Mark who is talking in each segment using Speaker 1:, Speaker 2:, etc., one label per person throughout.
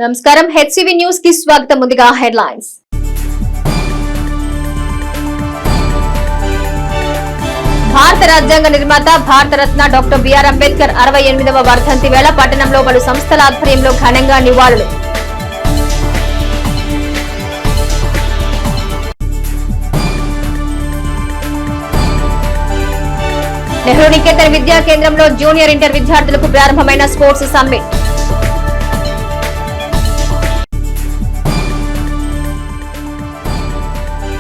Speaker 1: నమస్కారం HCV news కి స్వాగతం. ముందుగా హెడ్లైన్స్. భారత రాజ్యాంగ నిర్మాత భారతరత్న డాక్టర్ బిఆర్ అంబేద్కర్ 68వ వర్ధంతి వేళ పట్టణంలో పలు సంస్థల ఆధ్వర్యంలో ఘనంగా నివాళులు. నెహ్రూ నికేతన్ విద్యా కేంద్రంలో జూనియర్ ఇంటర్ విద్యార్థులకు ప్రారంభమైన స్పోర్ట్స్ సమ్మిట్.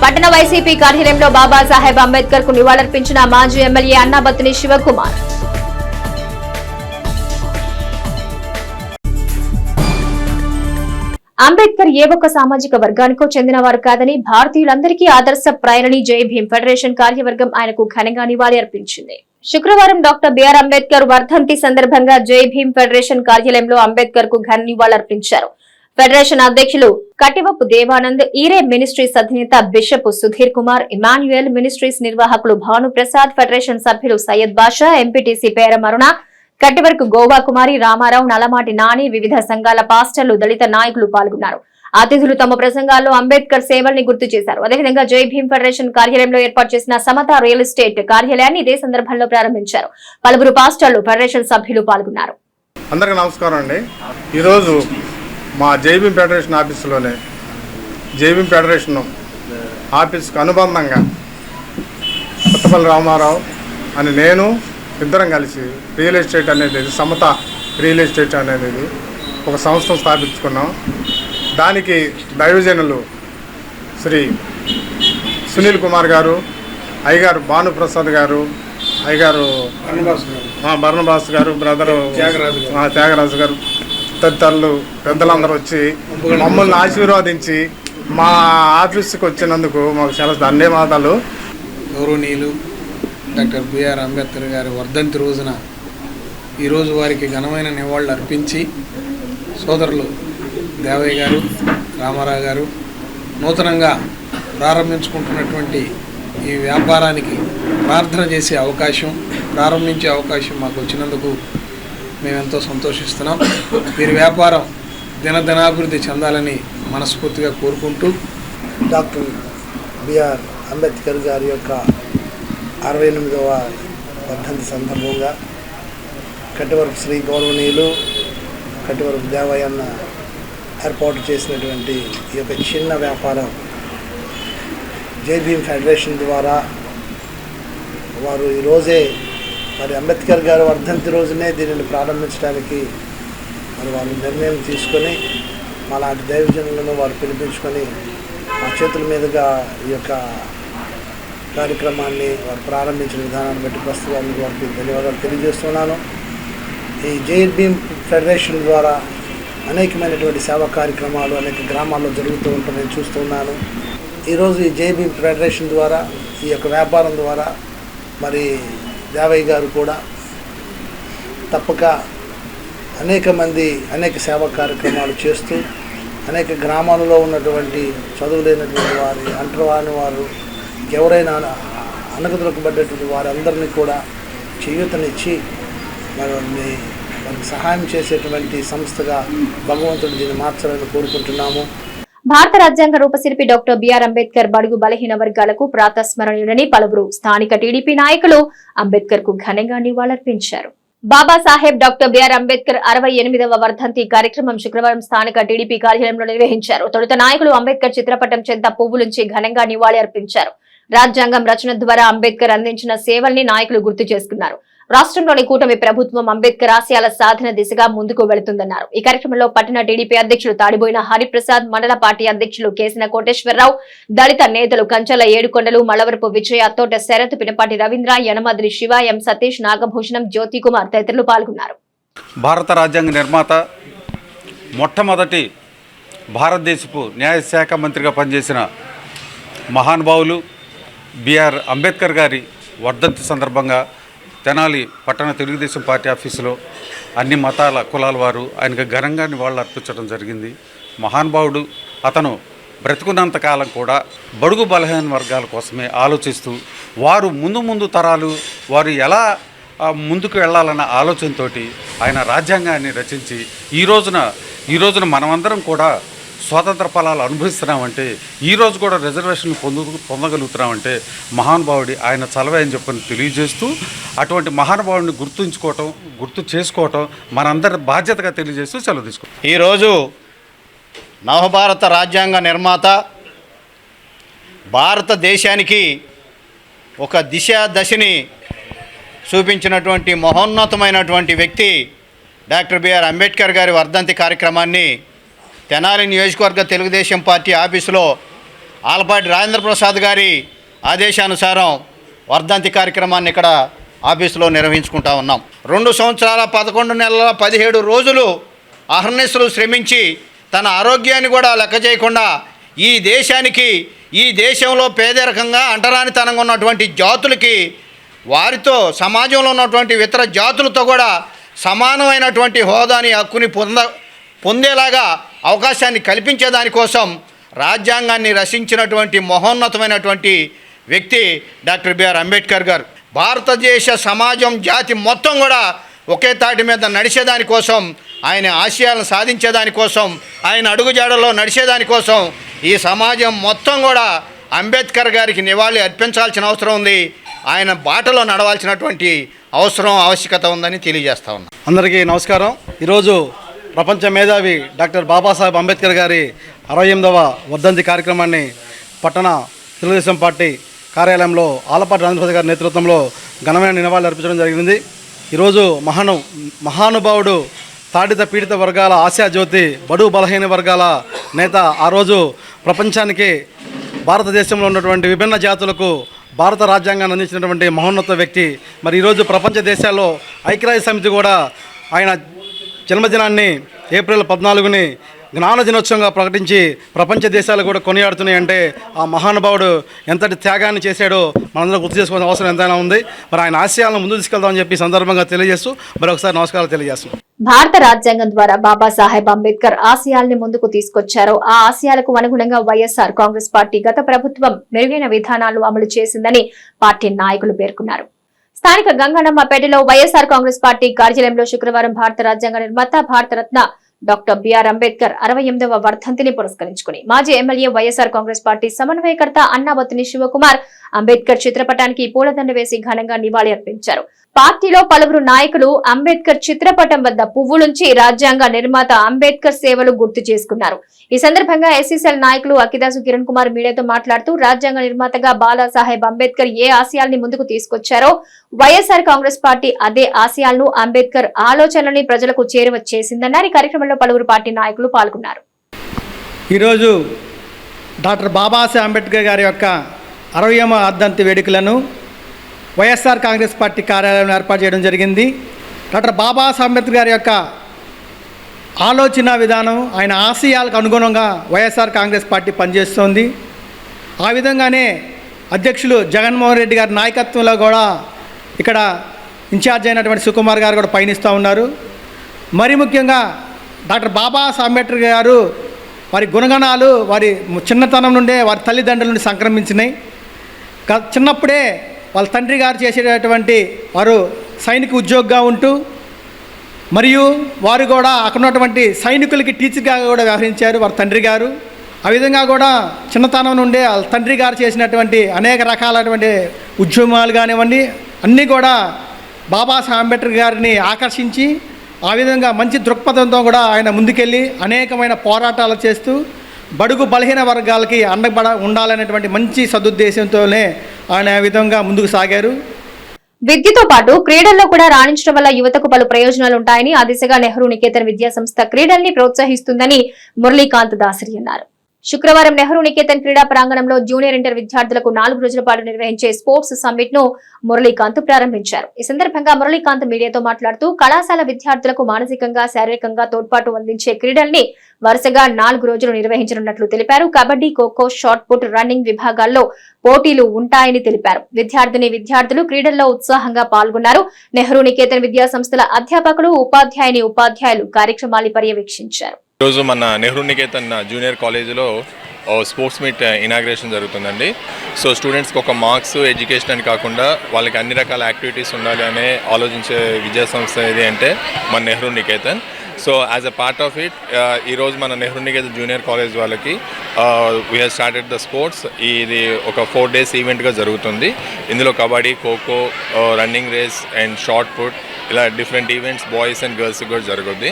Speaker 1: పట్టణ వైసీపీ కార్యాలయంలో బాబాసాహెబ్ అంబేద్కర్ కు నివాళులర్పించిన మాజీ ఎమ్మెల్యే అన్నాబత్తుని శివకుమార్. అంబేద్కర్ ఏ ఒక్క సామాజిక వర్గానికో చెందినవారు కాదని, భారతీయులందరికీ ఆదర్శప్రాయులని జై భీమ్ ఫెడరేషన్ కార్యవర్గం ఆయనకు ఘనంగా నివాళి అర్పించింది. శుక్రవారం డాక్టర్ బిఆర్ అంబేద్కర్ వర్ధంతి సందర్భంగా జై భీమ్ ఫెడరేషన్ కార్యాలయంలో అంబేద్కర్ కు ఘన నివాళులర్పించారు. ఫెడరేషన్ అధ్యక్షులు కటివప్పు దేవానంద్, ఈరే మినిస్ట్రీస్ అధినేత బిషప్ సుధీర్ కుమార్, ఇమాన్యుయల్ మినిస్ట్రీస్ నిర్వాహకులు భానుప్రసాద్, ఫెడరేషన్ సభ్యులు సయ్యద్ బాషా, ఎంపీటీసీ పేరం అరుణ, కట్టివరకు గోవా కుమారి, రామారావు, నలమాటి నాని, వివిధ సంఘాల పాస్టర్లు, దళిత నాయకులు పాల్గొన్నారు. అతిథులు తమ ప్రసంగాల్లో అంబేద్కర్ సేవల్ని గుర్తు చేశారు. అదేవిధంగా జై భీమ్ ఫెడరేషన్ కార్యాలయంలో ఏర్పాటు చేసిన సమతా రియల్ ఎస్టేట్ కార్యాలయాన్ని ఇదే సందర్భంలో ప్రారంభించారు. పలువురు పాస్టర్లు, ఫెడరేషన్ సభ్యులు పాల్గొన్నారు.
Speaker 2: అందరికీ నమస్కారం అండి. ఈరోజు మా జై భీమ్ ఫెడరేషన్ ఆఫీసులోనే జై భీమ్ ఫెడరేషన్ ఆఫీస్కు అనుబంధంగా కొత్తపల్లి రామారావు అని నేను ఇద్దరం కలిసి రియల్ ఎస్టేట్ అనేది సమత రియల్ ఎస్టేట్ అనేది ఒక సంస్థను స్థాపించుకున్నాం. దానికి దైవజనులు శ్రీ సునీల్ కుమార్ గారు, అయ్యగారు భానుప్రసాద్ గారు, అయ్యగారు బర్ణబాస్ గారు, బ్రదరు త్యాగరాజు గారు తదితరులు పెద్దలందరూ వచ్చి మమ్మల్ని ఆశీర్వాదించి మా ఆఫీస్కి వచ్చినందుకు మాకు చాలా ధన్యవాదాలు.
Speaker 3: గౌరవనీయులు డాక్టర్ బిఆర్ అంబేద్కర్ గారి వర్ధంతి రోజున ఈరోజు వారికి ఘనమైన నివాళులు అర్పించి సోదరులు దేవయ్య గారు, రామారావు గారు నూతనంగా ప్రారంభించుకుంటున్నటువంటి ఈ వ్యాపారానికి ప్రార్థన చేసే అవకాశం, ప్రారంభించే అవకాశం మాకు వచ్చినందుకు మేమెంతో సంతోషిస్తున్నాం. వీరి వ్యాపారం దినదినాభివృద్ధి చెందాలని మనస్ఫూర్తిగా కోరుకుంటూ
Speaker 4: డాక్టర్ బిఆర్ అంబేద్కర్ గారి యొక్క 68వ వర్ధంతి సందర్భంగా కట్టివరపు శ్రీ గౌరవనీయులు కట్టివరపు దేవయ్యన్న ఏర్పాటు చేసినటువంటి ఈ యొక్క చిన్న వ్యాపారం జై భీమ్ ఫెడరేషన్ ద్వారా వారు ఈరోజే మరి అంబేద్కర్ గారి వర్ధంతి రోజునే దీనిని ప్రారంభించడానికి మరి వాళ్ళు నిర్ణయం తీసుకొని మాలాంటి దైవజనులను వారు పిలిపించుకొని మా చేతుల మీదుగా ఈ యొక్క కార్యక్రమాన్ని వారు ప్రారంభించిన విధానాన్ని బట్టి ప్రస్తుతం వారికి ధన్యవాదాలు తెలియజేస్తున్నాను. ఈ జై భీమ్ ఫెడరేషన్ ద్వారా అనేకమైనటువంటి సేవా కార్యక్రమాలు అనేక గ్రామాల్లో జరుగుతూ ఉంటాయి, నేను చూస్తున్నాను. ఈరోజు ఈ జై భీమ్ ఫెడరేషన్ ద్వారా ఈ యొక్క వ్యాపారం ద్వారా మరి దేవయ్య గారు కూడా తప్పక అనేక సేవా కార్యక్రమాలు చేస్తూ అనేక గ్రామాలలో ఉన్నటువంటి చదువులేనటువంటి వారి అంటరాని వారు ఎవరైనా అనగదొరకబడ్డటువంటి వారందరినీ కూడా చేయూతనిచ్చి మనకి సహాయం చేసేటువంటి సంస్థగా భగవంతుడు దీన్ని మార్చాలని కోరుకుంటున్నాము.
Speaker 1: భారత రాజ్యాంగ రూపశిల్పి డాక్టర్ బిఆర్ అంబేద్కర్ బడుగు బలహీన వర్గాలకు ప్రాతస్మరణీయుడని పలువురు స్థానిక టీడీపీ నాయకులు అంబేద్కర్ కు ఘనంగా నివాళులర్పించారు. బాబాసాహెబ్ డాక్టర్ బిఆర్ అంబేద్కర్ 68వ వర్ధంతి కార్యక్రమం శుక్రవారం స్థానిక టీడీపీ కార్యాలయంలో నిర్వహించారు. తొలుత నాయకులు అంబేద్కర్ చిత్రపటం చెంత పువ్వులుంచి ఘనంగా నివాళి అర్పించారు. రాజ్యాంగం రచన ద్వారా అంబేద్కర్ అందించిన సేవల్ని నాయకులు గుర్తు చేసుకున్నారు. రాష్ట్రంలోని కూటమి ప్రభుత్వం అంబేద్కర్ ఆశయాల సాధన దిశగా ముందుకు వెళుతుందన్నారు. ఈ కార్యక్రమంలో పట్టణ టీడీపీ అధ్యక్షులు తాడిబోయిన హరిప్రసాద్, మండల పార్టీ అధ్యక్షులు కేసిన కోటేశ్వరరావు, దళిత నేతలు కంచల ఏడుకొండలు, మలవరపు విజయ, తోట శరత్, పినపాటి రవీంద్ర, యనమద్రి శివ, ఎం సతీష్, నాగభూషణం, జ్యోతి కుమార్ తదితరులు పాల్గొన్నారు.
Speaker 5: భారత రాజ్యాంగ నిర్మాత, మొట్టమొదటి భారతదేశపు న్యాయశాఖ మంత్రిగా పనిచేసిన మహానుభావులు బిఆర్ అంబేద్కర్ గారి వర్ధంతి సందర్భంగా తెనాలి పట్టణ తెలుగుదేశం పార్టీ ఆఫీసులో అన్ని మతాల కులాల వారు ఆయనకు ఘనంగా నివాళులు అర్పించడం జరిగింది. మహానుభావుడు. అతను బ్రతుకున్నంత కాలం కూడా బడుగు బలహీన వర్గాల కోసమే ఆలోచిస్తూ వారు ముందు తరాలు వారు ఎలా ముందుకు వెళ్ళాలన్న ఆలోచనతోటి ఆయన రాజ్యాంగాన్ని రచించి ఈ రోజున ఈ రోజున మనమందరం కూడా స్వాతంత్ర ఫలాలు అనుభవిస్తున్నామంటే, ఈరోజు కూడా రిజర్వేషన్లు పొందగలుగుతున్నామంటే మహానుభావుడి ఆయన చలవే అని చెప్పని తెలియజేస్తూ, అటువంటి మహానుభావుడిని గుర్తు చేసుకోవటం మనందరి బాధ్యతగా తెలియజేస్తూ సెలవు తీసుకుంటాం.
Speaker 6: ఈరోజు నవభారత రాజ్యాంగ నిర్మాత, భారతదేశానికి ఒక దశని చూపించినటువంటి మహోన్నతమైనటువంటి వ్యక్తి డాక్టర్ బిఆర్ అంబేద్కర్ గారి వర్ధంతి కార్యక్రమాన్ని తెనాలి నియోజకవర్గ తెలుగుదేశం పార్టీ ఆఫీసులో ఆలపాటి రాజేంద్ర ప్రసాద్ గారి ఆదేశానుసారం వర్ధంతి కార్యక్రమాన్ని ఇక్కడ ఆఫీసులో నిర్వహించుకుంటా ఉన్నాం. 2 సంవత్సరాల 11 నెలల 17 రోజులు అహర్నిశలు శ్రమించి తన ఆరోగ్యాన్ని కూడా లెక్క చేయకుండా ఈ దేశానికి, ఈ దేశంలో పేదరికంగా అంటరానితనంగా ఉన్నటువంటి జాతులకి, వారితో సమాజంలో ఉన్నటువంటి ఇతర జాతులతో కూడా సమానమైనటువంటి హోదాని, హక్కుని పొందేలాగా అవకాశాన్ని కల్పించేదానికోసం రాజ్యాంగాన్ని రచించినటువంటి మహోన్నతమైనటువంటి వ్యక్తి డాక్టర్ బిఆర్ అంబేద్కర్ గారు. భారతదేశ సమాజం, జాతి మొత్తం కూడా ఒకే తాటి మీద నడిచేదానికోసం, ఆయన ఆశయాలను సాధించేదానికోసం, ఆయన అడుగుజాడలో నడిచేదానికోసం ఈ సమాజం మొత్తం కూడా అంబేద్కర్ గారికి నివాళి అర్పించాల్సిన అవసరం ఉంది. ఆయన బాటలో నడవాల్సినటువంటి ఆవశ్యకత ఉందని తెలియజేస్తా ఉన్నా.
Speaker 7: అందరికీ నమస్కారం. ఈరోజు ప్రపంచ మేధావి డాక్టర్ బాబాసాహెబ్ అంబేద్కర్ గారి 68వ వర్ధంతి కార్యక్రమాన్ని పట్టణ తెలుగుదేశం పార్టీ కార్యాలయంలో ఆలపాటి రాజేంద్ర గారి నేతృత్వంలో ఘనమైన నివాళులు అర్పించడం జరిగింది. ఈరోజు మహానుభావుడు, తాడిత పీడిత వర్గాల ఆశాజ్యోతి, బడుగు బలహీన వర్గాల నేత, ఆ రోజు ప్రపంచానికి, భారతదేశంలో ఉన్నటువంటి విభిన్న జాతులకు భారత రాజ్యాంగాన్ని అందించినటువంటి మహోన్నత వ్యక్తి. మరి ఈరోజు ప్రపంచ దేశాల్లో ఐక్యరాజ్య సమితి కూడా ఆయన జన్మదినాన్ని ఏప్రిల్ 14ని జ్ఞాన దినోత్సవంగా ప్రకటించి ప్రపంచ దేశాలు కూడా కొనియాడుతున్నాయంటే ఆ మహానుభావుడు ఎంతటి త్యాగాన్ని చేశాడో మనందరం గుర్తు చేసుకోవాల్సిన అవసరం ఎంతైనా ఉంది. మరి ఆయన ఆశయాలను ముందు తీసుకెళ్దామని చెప్పి సందర్భంగా తెలియజేస్తూ మరొకసారి నమస్కారాలు తెలియజేస్తున్నాం.
Speaker 1: భారత రాజ్యాంగం ద్వారా బాబాసాహెబ్ అంబేద్కర్ ఆశయాల్ని ముందుకు తీసుకొచ్చారో ఆ ఆశయాలకు అనుగుణంగా వైఎస్ఆర్ కాంగ్రెస్ పార్టీ గత ప్రభుత్వం మెరుగైన విధానాలు అమలు చేసిందని పార్టీ నాయకులు పేర్కొన్నారు. స్థానిక గంగన్నమ్మపేటలో వైఎస్ఆర్ కాంగ్రెస్ పార్టీ కార్యాలయంలో శుక్రవారం భారత రాజ్యాంగ నిర్మాత, భారతరత్న డాక్టర్ బిఆర్ అంబేద్కర్ 68వ వర్ధంతిని పురస్కరించుకుని మాజీ ఎమ్మెల్యే, వైఎస్ఆర్ కాంగ్రెస్ పార్టీ సమన్వయకర్త అన్నాబత్తిని శివకుమార్ అంబేద్కర్ చిత్రపటానికి పూలదండ వేసి ఘనంగా నివాళి అర్పించారు. పార్టీలో పలువురు నాయకులు అంబేద్కర్ చిత్రపటం వద్ద పువ్వులుంచి రాజ్యాంగ నిర్మాత అంబేద్కర్ సేవలు గుర్తు చేసుకున్నారు. ఈ సందర్భంగా ఎస్సీసీఎల్ నాయకులు అక్కిదాసు కిరణ్ కుమార్ మీడియాతో మాట్లాడుతూ, రాజ్యాంగ నిర్మాతగా బాలాసాహెబ్ అంబేద్కర్ ఏ ఆశయాల్ని ముందుకు తీసుకొచ్చారో వైఎస్ఆర్ కాంగ్రెస్ పార్టీ అదే ఆశయాలను, అంబేద్కర్ ఆలోచనల్ని ప్రజలకు చేరువ చేసిందన్నారు. ఈ కార్యక్రమంలో పలువురు పార్టీ నాయకులు పాల్గొన్నారు.
Speaker 8: ఈరోజు డాక్టర్ బాబాసాహెబ్ అంబేద్కర్ గారి యొక్క 60వ వర్ధంతి వేడుకలను వైఎస్ఆర్ కాంగ్రెస్ పార్టీ కార్యాలయంలో ఏర్పాటు చేయడం జరిగింది. డాక్టర్ బాబాసాహెబ్ అంబేద్కర్ గారి యొక్క ఆలోచన విధానం, ఆయన ఆశయాలకు అనుగుణంగా వైఎస్ఆర్ కాంగ్రెస్ పార్టీ పనిచేస్తోంది. ఆ విధంగానే అధ్యక్షులు జగన్మోహన్ రెడ్డి గారి నాయకత్వంలో కూడా ఇక్కడ ఇన్ఛార్జ్ అయినటువంటి సుకుమార్ గారు కూడా పయనిస్తూ ఉన్నారు. మరి ముఖ్యంగా డాక్టర్ బాబాసాహెబ్ అంబేద్కర్ గారు వారి గుణగణాలు వారి చిన్నతనం నుండే వారి తల్లిదండ్రుల నుండి సంక్రమించినాయి. చిన్నప్పుడే వాళ్ళ తండ్రి గారు చేసేటటువంటి వారు సైనిక ఉద్యోగిగా ఉంటూ, మరియు వారు కూడా అక్కడ ఉన్నటువంటి సైనికులకి టీచర్గా కూడా వ్యవహరించారు వారి తండ్రి గారు. ఆ విధంగా కూడా చిన్నతనం నుండే వాళ్ళ తండ్రి గారు చేసినటువంటి అనేక రకాలైనటువంటి ఉద్యమాలు కానివ్వండి అన్నీ కూడా బాబాసాహెబ్ అంబేద్కర్ గారిని ఆకర్షించి, ఆ విధంగా మంచి దృక్పథంతో కూడా ఆయన ముందుకెళ్ళి అనేకమైన పోరాటాలు చేస్తూ బడుగు బలహీన వర్గాలకి అండబడ ఉండాలనేటువంటి మంచి సదుద్దేశంతోనే ఆయన ఆ విధంగా ముందుకు సాగారు.
Speaker 1: విద్యతో పాటు క్రీడల్లో కూడా రాణించడం వల్ల యువతకు పలు ప్రయోజనాలు ఉంటాయని, ఆ దిశగా నెహ్రూ నికేతన్ విద్యా సంస్థ క్రీడల్ని ప్రోత్సహిస్తుందని మురళీకాంత్ దాసరి అన్నారు. శుక్రవారం నెహ్రూ నికేతన్ క్రీడా ప్రాంగణంలో జూనియర్ ఇంటర్ విద్యార్థులకు 4 రోజుల పాటు నిర్వహించే స్పోర్ట్స్ సమ్మిట్ ను మురళీకాంత్ ప్రారంభించారు. ఈ సందర్భంగా మురళీకాంత్ మీడియాతో మాట్లాడుతూ, కళాశాల విద్యార్థులకు మానసికంగా, శారీరకంగా తోడ్పాటు అందించే క్రీడల్ని వరుసగా 4 రోజులు నిర్వహించనున్నట్లు తెలిపారు. Kabaddi, kho kho, shot put, running విభాగాల్లో పోటీలు ఉంటాయని తెలిపారు. విద్యార్థులు క్రీడల్లో ఉత్సాహంగా పాల్గొన్నారు. నెహ్రూ నికేతన్ విద్యా సంస్థల అధ్యాపకులు, ఉపాధ్యాయులు కార్యక్రమాన్ని పర్యవేక్షించారు.
Speaker 9: ఈరోజు మన నెహ్రూ నికేతన్ జూనియర్ కాలేజీలో స్పోర్ట్స్ మీట్ ఇనాగ్రేషన్ జరుగుతుందండి. సో స్టూడెంట్స్కి ఒక మార్క్స్ ఎడ్యుకేషన్ అని కాకుండా వాళ్ళకి అన్ని రకాల యాక్టివిటీస్ ఉండాలి అనే ఆలోచించే విద్యా సంస్థ ఏది అంటే మన Nehru Niketan. So as a part of it ఈరోజు మన నెహ్రూ నికేతన్ జూనియర్ కాలేజ్ వాళ్ళకి we have started the sports. ఇది ఒక 4 days ఈవెంట్గా జరుగుతుంది. ఇందులో kabaddi, kho kho, running race and shot put, ఇలా డిఫరెంట్ ఈవెంట్స్ బాయ్స్ అండ్ గర్ల్స్కి కూడా జరుగుద్ది.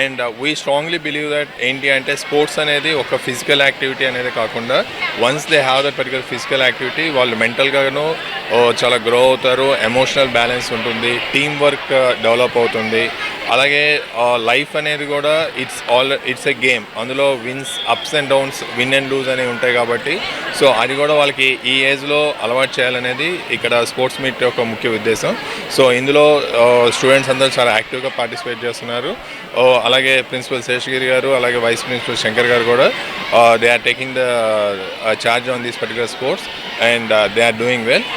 Speaker 9: And we strongly believe that ఏంటి అంటే స్పోర్ట్స్ అనేది ఒక ఫిజికల్ యాక్టివిటీ అనేది కాకుండా once they have that particular physical activity వాళ్ళు మెంటల్గాను చాలా గ్రో అవుతారు, ఎమోషనల్ బ్యాలెన్స్ ఉంటుంది, టీమ్ వర్క్ డెవలప్ అవుతుంది. అలాగే లైఫ్ అనేది కూడా ఇట్స్ ఎ గేమ్. అందులో wins, ups and downs, win and lose అనేవి ఉంటాయి కాబట్టి సో అది కూడా వాళ్ళకి ఈ ఏజ్లో అలవాటు చేయాలనేది ఇక్కడ స్పోర్ట్స్ మీట్ యొక్క ముఖ్య ఉద్దేశం. సో ఇందులో స్టూడెంట్స్ అందరూ చాలా యాక్టివ్గా పార్టిసిపేట్ చేస్తున్నారు. అలాగే ప్రిన్సిపల్ శేషగిరి గారు, అలాగే వైస్ ప్రిన్సిపల్ శంకర్ గారు కూడా they are taking the charge on these particular sports and they are doing well.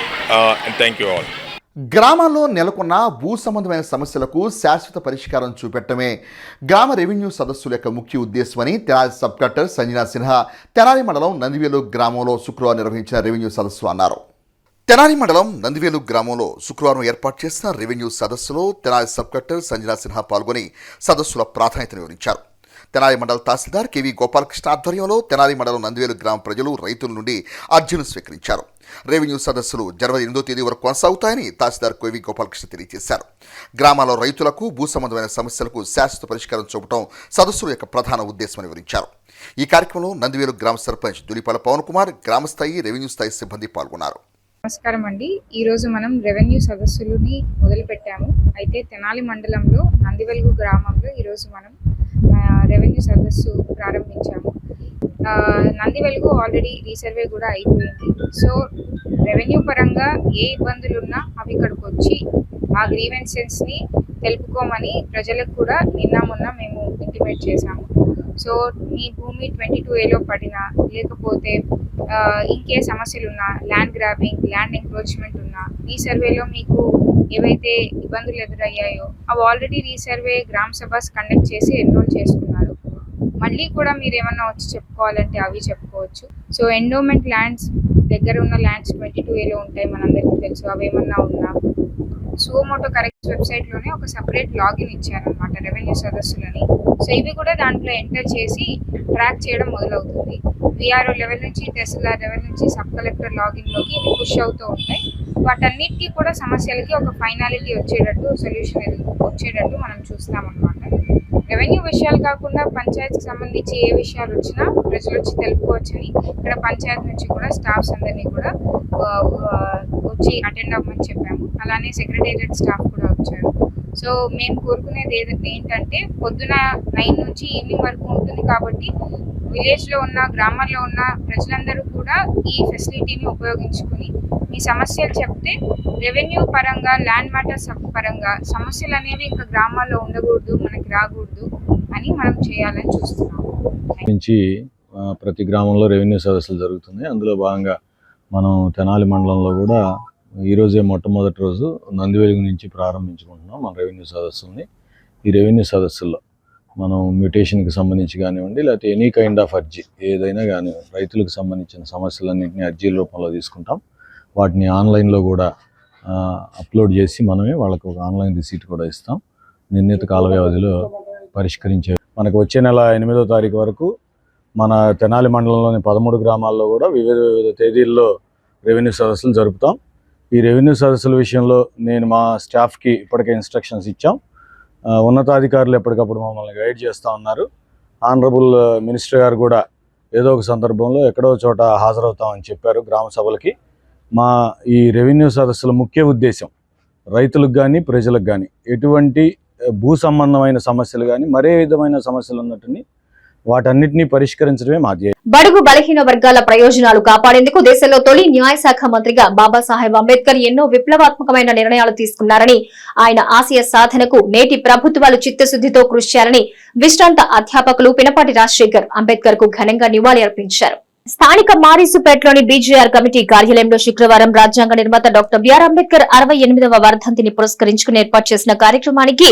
Speaker 9: Thank you all.
Speaker 10: గ్రామాల్లో నెలకొన్న భూ సంబంధమైన సమస్యలకు శాశ్వత పరిష్కారం చూపెట్టడమే గ్రామ రెవెన్యూ సదస్సుల యొక్క ముఖ్య ఉద్దేశమని తెనాలి సబ్ కలెక్టర్ సంజనా సిన్హా తెనాలి మండలం నందివేలు గ్రామంలో శుక్రవారం నిర్వహించిన రెవెన్యూ సదస్సు అన్నారు. తెనాలి మండలం నందివేలు గ్రామంలో శుక్రవారం ఏర్పాటు చేసిన రెవెన్యూ సదస్సులో తెనాలి సబ్ కలెక్టర్ సంజనా సిన్హా పాల్గొని సదస్సుల ప్రాధాన్యతను వివరించారు. తెనాలి మండల తహసీల్దార్ కేవీ గోపాలకృష్ణ ఆధ్వర్యంలో తెనాలి మండలం నందివేలు గ్రామ ప్రజలు రైతుల నుండి అర్జీలు స్వీకరించారు. రెవెన్యూ సదస్సులు జనవరి 8వ తేదీ వరకు కొనసాగుతాయని తహసీల్దార్ కేవీ గోపాలకృష్ణ తెలియజేశారు. గ్రామాల్లో రైతులకు భూ సంబంధమైన సమస్యలకు శాశ్వత పరిష్కారం చూపడం సదస్సుల యొక్క ప్రధాన ఉద్దేశమని వివరించారు. ఈ కార్యక్రమంలో నందివేలు గ్రామ సర్పంచ్ దులిపాల పవన్ కుమార్, గ్రామస్థాయి రెవెన్యూ స్థాయి సిబ్బంది పాల్గొన్నారు.
Speaker 11: నమస్కారం అండి. ఈరోజు మనం రెవెన్యూ సదస్సులని మొదలుపెట్టాము. అయితే తెనాలి మండలంలో నందివెలుగు గ్రామంలో ఈరోజు మనం రెవెన్యూ సదస్సు ప్రారంభించాము. నందివెలుగు ఆల్రెడీ రీసర్వే కూడా అయిపోయింది. సో రెవెన్యూ పరంగా ఏ ఇబ్బందులు ఉన్నా అవి ఇక్కడికి వచ్చి ఆ గ్రీవెన్సెస్ని తెలుపుకోమని ప్రజలకు కూడా మొన్న మేము ఇంటిమేట్ చేశాము. సో మీ భూమి 22A పడినా, లేకపోతే ఇంకే సమస్యలు ఉన్నా, ల్యాండ్ గ్రాబింగ్, ల్యాండ్ ఎంక్రోచ్మెంట్ ఉన్నా, రీసర్వేలో మీకు ఏవైతే ఇబ్బందులు ఎదురయ్యాయో అవి ఆల్రెడీ రీసర్వే గ్రామ సభస్ కండక్ట్ చేసి ఎన్రోల్ చేసుకున్నారు. మళ్ళీ కూడా మీరు ఏమన్నా వచ్చి చెప్పుకోవాలంటే అవి చెప్పుకోవచ్చు. సో ఎండోమెంట్ ల్యాండ్స్ దగ్గర ఉన్న ల్యాండ్స్ 22A ఉంటాయి, మనందరికీ తెలుసు. అవి ఏమన్నా ఉన్నా సుమోటో కరెక్ట్ వెబ్సైట్లోనే ఒక సపరేట్ లాగిన్ ఇచ్చారనమాట రెవెన్యూ సదస్సులని. సో ఇవి కూడా దాంట్లో ఎంటర్ చేసి ట్రాక్ చేయడం మొదలవుతుంది. విఆర్ఓ లెవెల్ నుంచి, తహసీల్దార్ లెవెల్ నుంచి సబ్ కలెక్టర్ లాగిన్లోకి ఇవి పుష్ అవుతూ ఉంటాయి. వాటన్నిటికీ కూడా సమస్యలకి ఒక ఫైనాలిటీ వచ్చేటట్టు, సొల్యూషన్ వచ్చేటట్టు మనం చూస్తామన్నమాట. రెవెన్యూ విషయాలు కాకుండా పంచాయతీకి సంబంధించి ఏ విషయాలు వచ్చినా ప్రజలు వచ్చి తెలుపుకోవచ్చని ఇక్కడ పంచాయతీ నుంచి కూడా స్టాఫ్స్ అందరినీ కూడా వచ్చి అటెండ్ అవ్వమని చెప్పాము. అలానే సెక్రటేరియట్ స్టాఫ్ కూడా వచ్చారు. సో మేము కోరుకునేది ఏంటంటే పొద్దున 9 నుంచి ఈవినింగ్ వరకు ఉంటుంది కాబట్టి విలేజ్లో ఉన్న, గ్రామాల్లో ఉన్న ప్రజలందరూ కూడా ఈ ఫెసిలిటీని ఉపయోగించుకుని మీ సమస్యలు చెప్తే రెవెన్యూ పరంగా, ల్యాండ్ మ్యాటర్స్ పరంగా సమస్యలు అనేవి ఇంకా గ్రామాల్లో ఉండకూడదు, మనకి రాకూడదు అని మనం చేయాలని చూస్తున్నాము.
Speaker 12: నుంచి ప్రతి గ్రామంలో రెవెన్యూ సదస్సులు జరుగుతున్నాయి. అందులో భాగంగా మనం తెనాలి మండలంలో కూడా ఈరోజే మొట్టమొదటి రోజు నందివెలుగు నుంచి ప్రారంభించుకుంటున్నాం మన రెవెన్యూ సదస్సుల్ని. ఈ రెవెన్యూ సదస్సుల్లో మనం మ్యూటేషన్కి సంబంధించి కానివ్వండి, లేకపోతే ఎనీ కైండ్ ఆఫ్ అర్జీ ఏదైనా కానివ్వండి, రైతులకు సంబంధించిన సమస్యలన్నింటినీ అర్జీల రూపంలో తీసుకుంటాం. వాటిని ఆన్లైన్లో కూడా అప్లోడ్ చేసి మనమే వాళ్ళకు ఒక ఆన్లైన్ రిసీట్ కూడా ఇస్తాం. నిర్ణీత కాల వ్యవధిలో పరిష్కరించే మనకు వచ్చే నెల 8వ తారీఖు వరకు మన తెనాలి మండలంలోని 13 గ్రామాల్లో కూడా వివిధ తేదీల్లో రెవెన్యూ సదస్సులు జరుపుతాం. ఈ రెవెన్యూ సదస్సుల విషయంలో నేను మా స్టాఫ్కి ఇప్పటికే ఇన్స్ట్రక్షన్స్ ఇచ్చాం. ఉన్నతాధికారులు ఎప్పటికప్పుడు మమ్మల్ని గైడ్ చేస్తూ ఉన్నారు. ఆనరబుల్ మినిస్టర్ గారు కూడా ఏదో ఒక సందర్భంలో ఎక్కడో చోట హాజరవుతామని చెప్పారు గ్రామ సభలకి. మా ఈ రెవెన్యూ సదస్సుల ముఖ్య ఉద్దేశం రైతులకు కానీ, ప్రజలకు కానీ ఎటువంటి భూ సంబంధమైన సమస్యలు కానీ, మరే విధమైన సమస్యలు ఉన్నట్టుని వాటన్నిటినీ పరిష్కరించడమే మా ధ్యేయం.
Speaker 1: బడుగు బలహీన వర్గాల ప్రయోజనాలు కాపాడేందుకు దేశంలో తొలి న్యాయశాఖ మంత్రిగా బాబాసాహెబ్ అంబేద్కర్ ఎన్నో విప్లవాత్మకమైన నిర్ణయాలు తీసుకున్నారని, ఆయన ఆశయ సాధనకు నేటి ప్రభుత్వాలు చిత్తశుద్ధితో కృషి చేయాలని విశ్రాంత అధ్యాపకులు పినపాటి రాజశేఖర్ అంబేద్కర్ కు ఘనంగా నివాళి అర్పించారు. స్థానిక మారిసుపేటలోని బీజేఆర్ కమిటీ కార్యాలయంలో శుక్రవారం రాజ్యాంగ నిర్మాత డాక్టర్ బిఆర్ అంబేద్కర్ 68వ వర్ధంతిని పురస్కరించుకుని ఏర్పాటు చేసిన కార్యక్రమానికి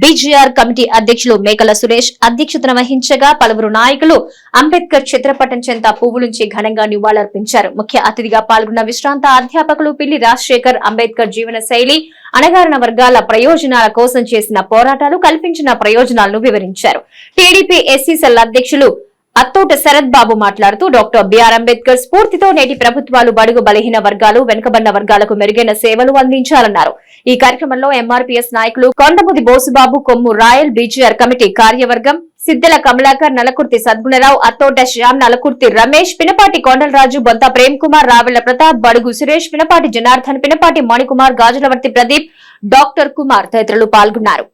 Speaker 1: బీజేఆర్ కమిటీ అధ్యక్షులు మేకల సురేష్ అధ్యక్షతన వహించగా పలువురు నాయకులు అంబేద్కర్ చిత్రపటం చెంత పువ్వులుంచి ఘనంగా నివాళులర్పించారు. ముఖ్య అతిథిగా పాల్గొన్న విశ్రాంత అధ్యాపకులు పిల్లి రాజశేఖర్ అంబేద్కర్ జీవన శైలి, అణగారిన వర్గాల ప్రయోజనాల కోసం చేసిన పోరాటాలు, కల్పించిన ప్రయోజనాలను వివరించారు. టీడీపీ ఎస్సీ సెల్ అధ్యక్షులు అత్తోట శరత్ బాబు మాట్లాడుతూ డాక్టర్ బిఆర్ అంబేద్కర్ స్ఫూర్తితో నేటి ప్రభుత్వాలు బడుగు బలహీన వర్గాలు, వెనుకబడిన వర్గాలకు మెరుగైన సేవలు అందించాలన్నారు. ఈ కార్యక్రమంలో ఎంఆర్పీఎస్ నాయకులు కొండముది బోసుబాబు, కొమ్ము రాయల్, బీజేఆర్ కమిటీ కార్యవర్గం సిద్దెల కమలాకర్, నలకుర్తి సద్గుణరావు, అత్తోట శ్యామ్, నలకుర్తి రమేష్, పినపాటి కొండలరాజు, బొంత ప్రేమ్ కుమార్, రావెళ్ల ప్రతాప్, బడుగు సురేష్, పినపాటి జనార్దన్, పినపాటి మణికుమార్, గాజులవర్తి ప్రదీప్, డాక్టర్ కుమార్ తదితరులు పాల్గొన్నారు.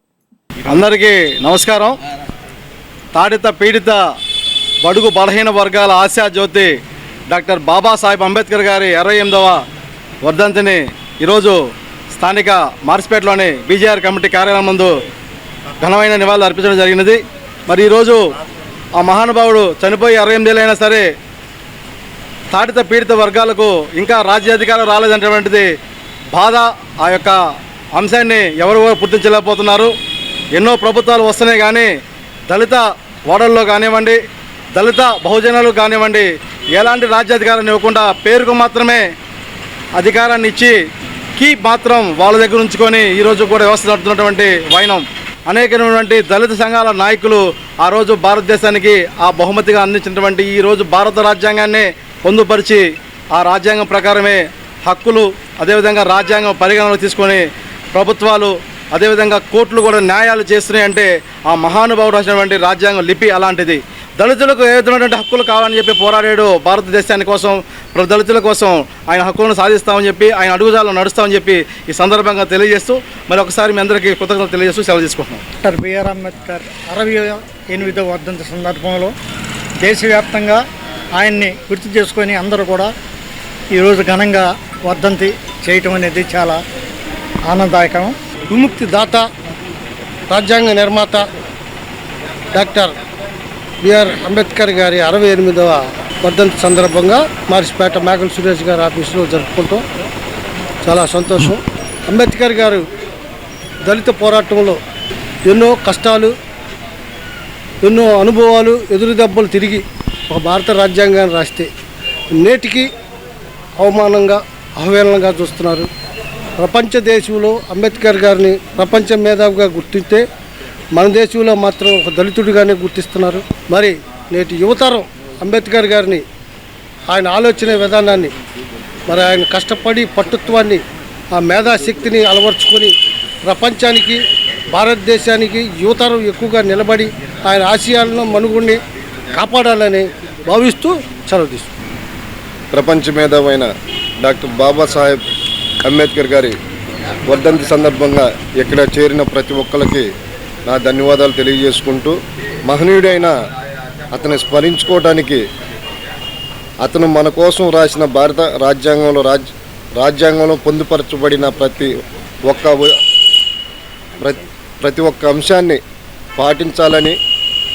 Speaker 7: అందరికీ నమస్కారం. తాడిత పీడిత బడుగు బలహీన వర్గాల ఆశాజ్యోతి డాక్టర్ బాబాసాహెబ్ అంబేద్కర్ గారి 68వ వర్ధంతిని ఈరోజు స్థానిక మార్చిపేటలోని బీజేఆర్ కమిటీ కార్యాలయం ముందు ఘనమైన నివాళులు అర్పించడం జరిగినది. మరి ఈరోజు ఆ మహానుభావుడు చనిపోయి 68 ఏళ్ళైనా సరే తాడిత పీడిత వర్గాలకు ఇంకా రాజ్యాధికారం రాలేదనేటువంటిది బాధ. ఆ యొక్క అంశాన్ని ఎవరు గుర్తించలేకపోతున్నారు. ఎన్నో ప్రభుత్వాలు వస్తున్నాయి కానీ దళిత ఓడల్లో కానివ్వండి, దళిత బహుజనులు కానివ్వండి, ఎలాంటి రాజ్యాధికారాన్ని ఇవ్వకుండా పేరుకు మాత్రమే అధికారాన్ని ఇచ్చి కీ మాత్రం వాళ్ళ దగ్గర ఉంచుకొని ఈరోజు కూడా వ్యవస్థ నడుపుతున్నటువంటి వైనం. అనేకమైనటువంటి దళిత సంఘాల నాయకులు ఆ రోజు భారతదేశానికి ఆ బహుమతిగా అందించినటువంటి ఈరోజు భారత రాజ్యాంగాన్ని పొందుపరిచి ఆ రాజ్యాంగం ప్రకారమే హక్కులు, అదేవిధంగా రాజ్యాంగం పరిగణనలో తీసుకొని ప్రభుత్వాలు, అదేవిధంగా కోర్టులు కూడా న్యాయాలు చేస్తున్నాయంటే ఆ మహానుభావుడు రాసినటువంటి రాజ్యాంగం లిపి అలాంటిది. దళితులకు ఏ విధమైనటువంటి హక్కులు కావాలని చెప్పి పోరాడాడు భారతదేశాని కోసం, దళితుల కోసం ఆయన హక్కులను సాధిస్తామని చెప్పి, ఆయన అడుగుజాలను నడుస్తామని చెప్పి ఈ సందర్భంగా తెలియజేస్తూ మరి ఒకసారి మీ అందరికీ కృతజ్ఞతలు తెలియజేస్తూ సెలవు తీసుకుంటున్నాం.
Speaker 8: డాక్టర్ బిఆర్ అంబేద్కర్ 68వ వర్ధంతి సందర్భంలో దేశవ్యాప్తంగా ఆయన్ని గుర్తు చేసుకొని అందరూ కూడా ఈరోజు ఘనంగా వర్ధంతి చేయటం అనేది చాలా ఆనందదాయకం.
Speaker 13: విముక్తి దాత, రాజ్యాంగ నిర్మాత డాక్టర్ బిఆర్ అంబేద్కర్ గారి 68వ వర్ధంతి సందర్భంగా మార్చిపేట మేకల సురేష్ గారి ఆఫీసులో జరుపుకుంటాం. చాలా సంతోషం. అంబేద్కర్ గారు దళిత పోరాటంలో ఎన్నో కష్టాలు, ఎన్నో అనుభవాలు, ఎదురు దెబ్బలు తిరిగి ఒక భారత రాజ్యాంగాన్ని రాస్తే నేటికి అవమానంగా, అవహేళనగా చూస్తున్నారు. ప్రపంచ దేశంలో అంబేద్కర్ గారిని ప్రపంచ మేధావిగా గుర్తిస్తే మన దేశంలో మాత్రం ఒక దళితుడిగానే గుర్తిస్తున్నారు. మరి నేటి యువతరం అంబేద్కర్ గారిని, ఆయన ఆలోచన విధానాన్ని, మరి ఆయన కష్టపడి పట్టుత్వాన్ని, ఆ మేధాశక్తిని అలవర్చుకొని ప్రపంచానికి, భారతదేశానికి యువతరం ఎక్కువగా నిలబడి ఆయన ఆశయాలను, మనుగుడిని కాపాడాలని భావిస్తూ సెలవు తీసుకుంటాం.
Speaker 14: ప్రపంచ మేధావైన డాక్టర్ బాబాసాహెబ్ అంబేద్కర్ గారి వర్ధంతి సందర్భంగా ఇక్కడ చేరిన ప్రతి ఒక్కరికి నా ధన్యవాదాలు తెలియజేసుకుంటూ, మహనీయుడైన అతన్ని స్మరించుకోవడానికి అతను మన కోసం రాసిన భారత రాజ్యాంగంలో పొందుపరచబడిన ప్రతి ఒక్క అంశాన్ని పాటించాలని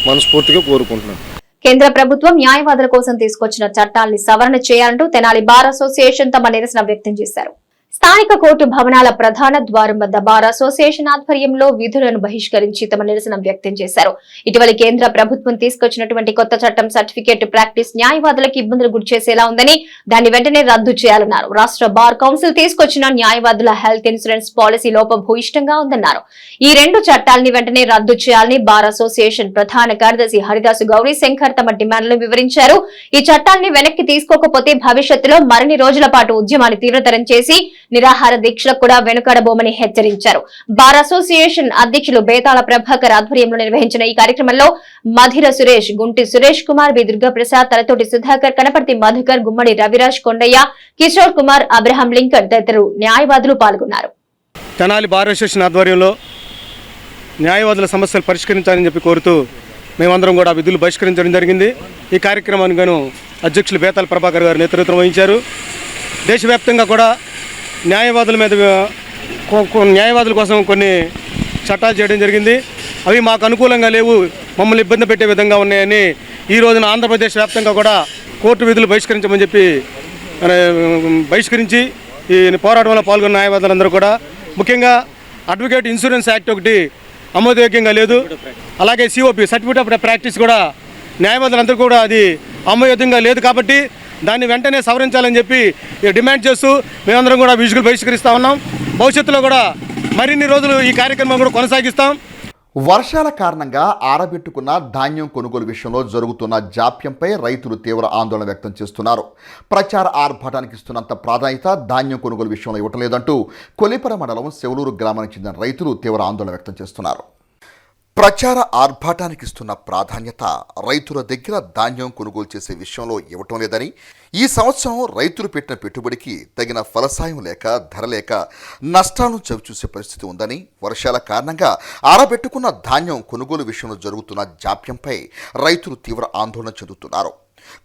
Speaker 14: మనస్ఫూర్తిగా కోరుకుంటున్నాను.
Speaker 1: కేంద్ర ప్రభుత్వం న్యాయవాదుల కోసం తీసుకొచ్చిన చట్టాల్ని సవరణ చేయాలంటూ తెనాలి బార్ అసోసియేషన్ తమ నిరసన వ్యక్తం చేశారు. స్థానిక కోర్టు భవనాల ప్రధాన ద్వారం వద్ద బార్ అసోసియేషన్ ఆధ్వర్యంలో విధులను బహిష్కరించి తమ నిరసన వ్యక్తం చేశారు. ఇటీవల కేంద్ర ప్రభుత్వం తీసుకొచ్చినటువంటి కొత్త చట్టం సర్టిఫికేట్ ప్రాక్టీస్ న్యాయవాదులకు ఇబ్బందులు గురిచేసేలా ఉందని దాన్ని వెంటనే రద్దు చేయాలన్నారు. రాష్ట్ర బార్ కౌన్సిల్ తీసుకొచ్చిన న్యాయవాదుల హెల్త్ ఇన్సూరెన్స్ పాలసీ లోపభూయిష్టంగా ఉందన్నారు. ఈ రెండు చట్టాలని వెంటనే రద్దు చేయాలని బార్ అసోసియేషన్ ప్రధాన కార్యదర్శి హరిదాసు గౌరీ శంకర్ తమ డిమాండ్లను వివరించారు. ఈ చట్టాన్ని వెనక్కి తీసుకోకపోతే భవిష్యత్తులో మరిన్ని రోజుల పాటు ఉద్యమాన్ని తీవ్రతరం చేసి నిరాహార దీక్షలకు కూడా వెనుకాడబోమని హెచ్చరించారు. బార్ అసోసియేషన్ అధ్యక్షులు బేతాళ ప్రభాకర్ ఆధ్వర్యంలో నిర్వహించిన ఈ కార్యక్రమంలో మధిర సురేష్, గుంటి సురేష్ కుమార్, బి దుర్గాప్రసాద్, తలతోటి సుధాకర్, కనపర్తి మధుకర్, గుమ్మడి రవిరాజ్, కొండయ్య, కిషోర్ కుమార్, అబ్రహాం లింకన్ తదితరులు న్యాయవాదులు పాల్గొన్నారు.
Speaker 7: తెనాలి బార్ అసోసియేషన్ ఆధ్వర్యంలో న్యాయవాదుల సమస్యలు పరిష్కరించాలని చెప్పి కోరుతూ మేమందరం కూడా విధులు బహిష్కరించడం జరిగింది. ఈ కార్యక్రమానికి గాను అధ్యక్షులు బేతాళ ప్రభాకర్ గారు నేతృత్వం వహించారు. దేశవ్యాప్తంగా కూడా న్యాయవాదుల కోసం కొన్ని చట్టాలు చేయడం జరిగింది. అవి మాకు అనుకూలంగా లేవు, మమ్మల్ని ఇబ్బంది పెట్టే విధంగా ఉన్నాయని ఈ రోజున ఆంధ్రప్రదేశ్ వ్యాప్తంగా కూడా
Speaker 13: కోర్టు విధులు బహిష్కరించమని చెప్పి బహిష్కరించి ఈ పోరాటంలో పాల్గొన్న న్యాయవాదులందరూ కూడా, ముఖ్యంగా అడ్వకేట్ ఇన్సూరెన్స్ యాక్ట్ ఒకటి ఆమోదయోగ్యంగా లేదు. అలాగే సిఓపి సర్టిఫికేట్ ఆఫ్ ప్రాక్టీస్ కూడా న్యాయవాదులందరూ కూడా అది ఆమోదయోగ్యంగా లేదు. కాబట్టి దాన్ని వెంటనే సవరించాలని చెప్పి డిమాండ్ చేస్తూ మేమందరం కూడా విజువల్ బహిష్కరిస్తూ ఉన్నాం. భవిష్యత్తులో కూడా మరిన్ని రోజులు ఈ కార్యక్రమం కూడా కొనసాగిస్తాం.
Speaker 10: వర్షాల కారణంగా ఆరబెట్టుకున్న ధాన్యం కొనుగోలు విషయంలో జరుగుతున్న జాప్యంపై రైతులు తీవ్ర ఆందోళన వ్యక్తం చేస్తున్నారు. ప్రచార ఆర్భాటానికి ఇస్తున్నంత ప్రాధాన్యత ధాన్యం కొనుగోలు విషయంలో ఇవ్వట్లేదంటూ కొలిపర మండలం శెవలూరు గ్రామానికి చెందిన రైతులు తీవ్ర ఆందోళన వ్యక్తం చేస్తున్నారు. ప్రచార ఆర్భాటానికి ఇస్తున్న ప్రాధాన్యత రైతుల దగ్గర ధాన్యం కొనుగోలు చేసే విషయంలో ఇవ్వటం లేదని, ఈ సంవత్సరం రైతులు పెట్టిన పెట్టుబడికి తగిన ఫలసాయం లేక, ధర లేక నష్టాలను చవిచూసే పరిస్థితి ఉందని, వర్షాల కారణంగా ఆరబెట్టుకున్న ధాన్యం కొనుగోలు విషయంలో జరుగుతున్న జాప్యంపై రైతులు తీవ్ర ఆందోళన చెందుతున్నారు.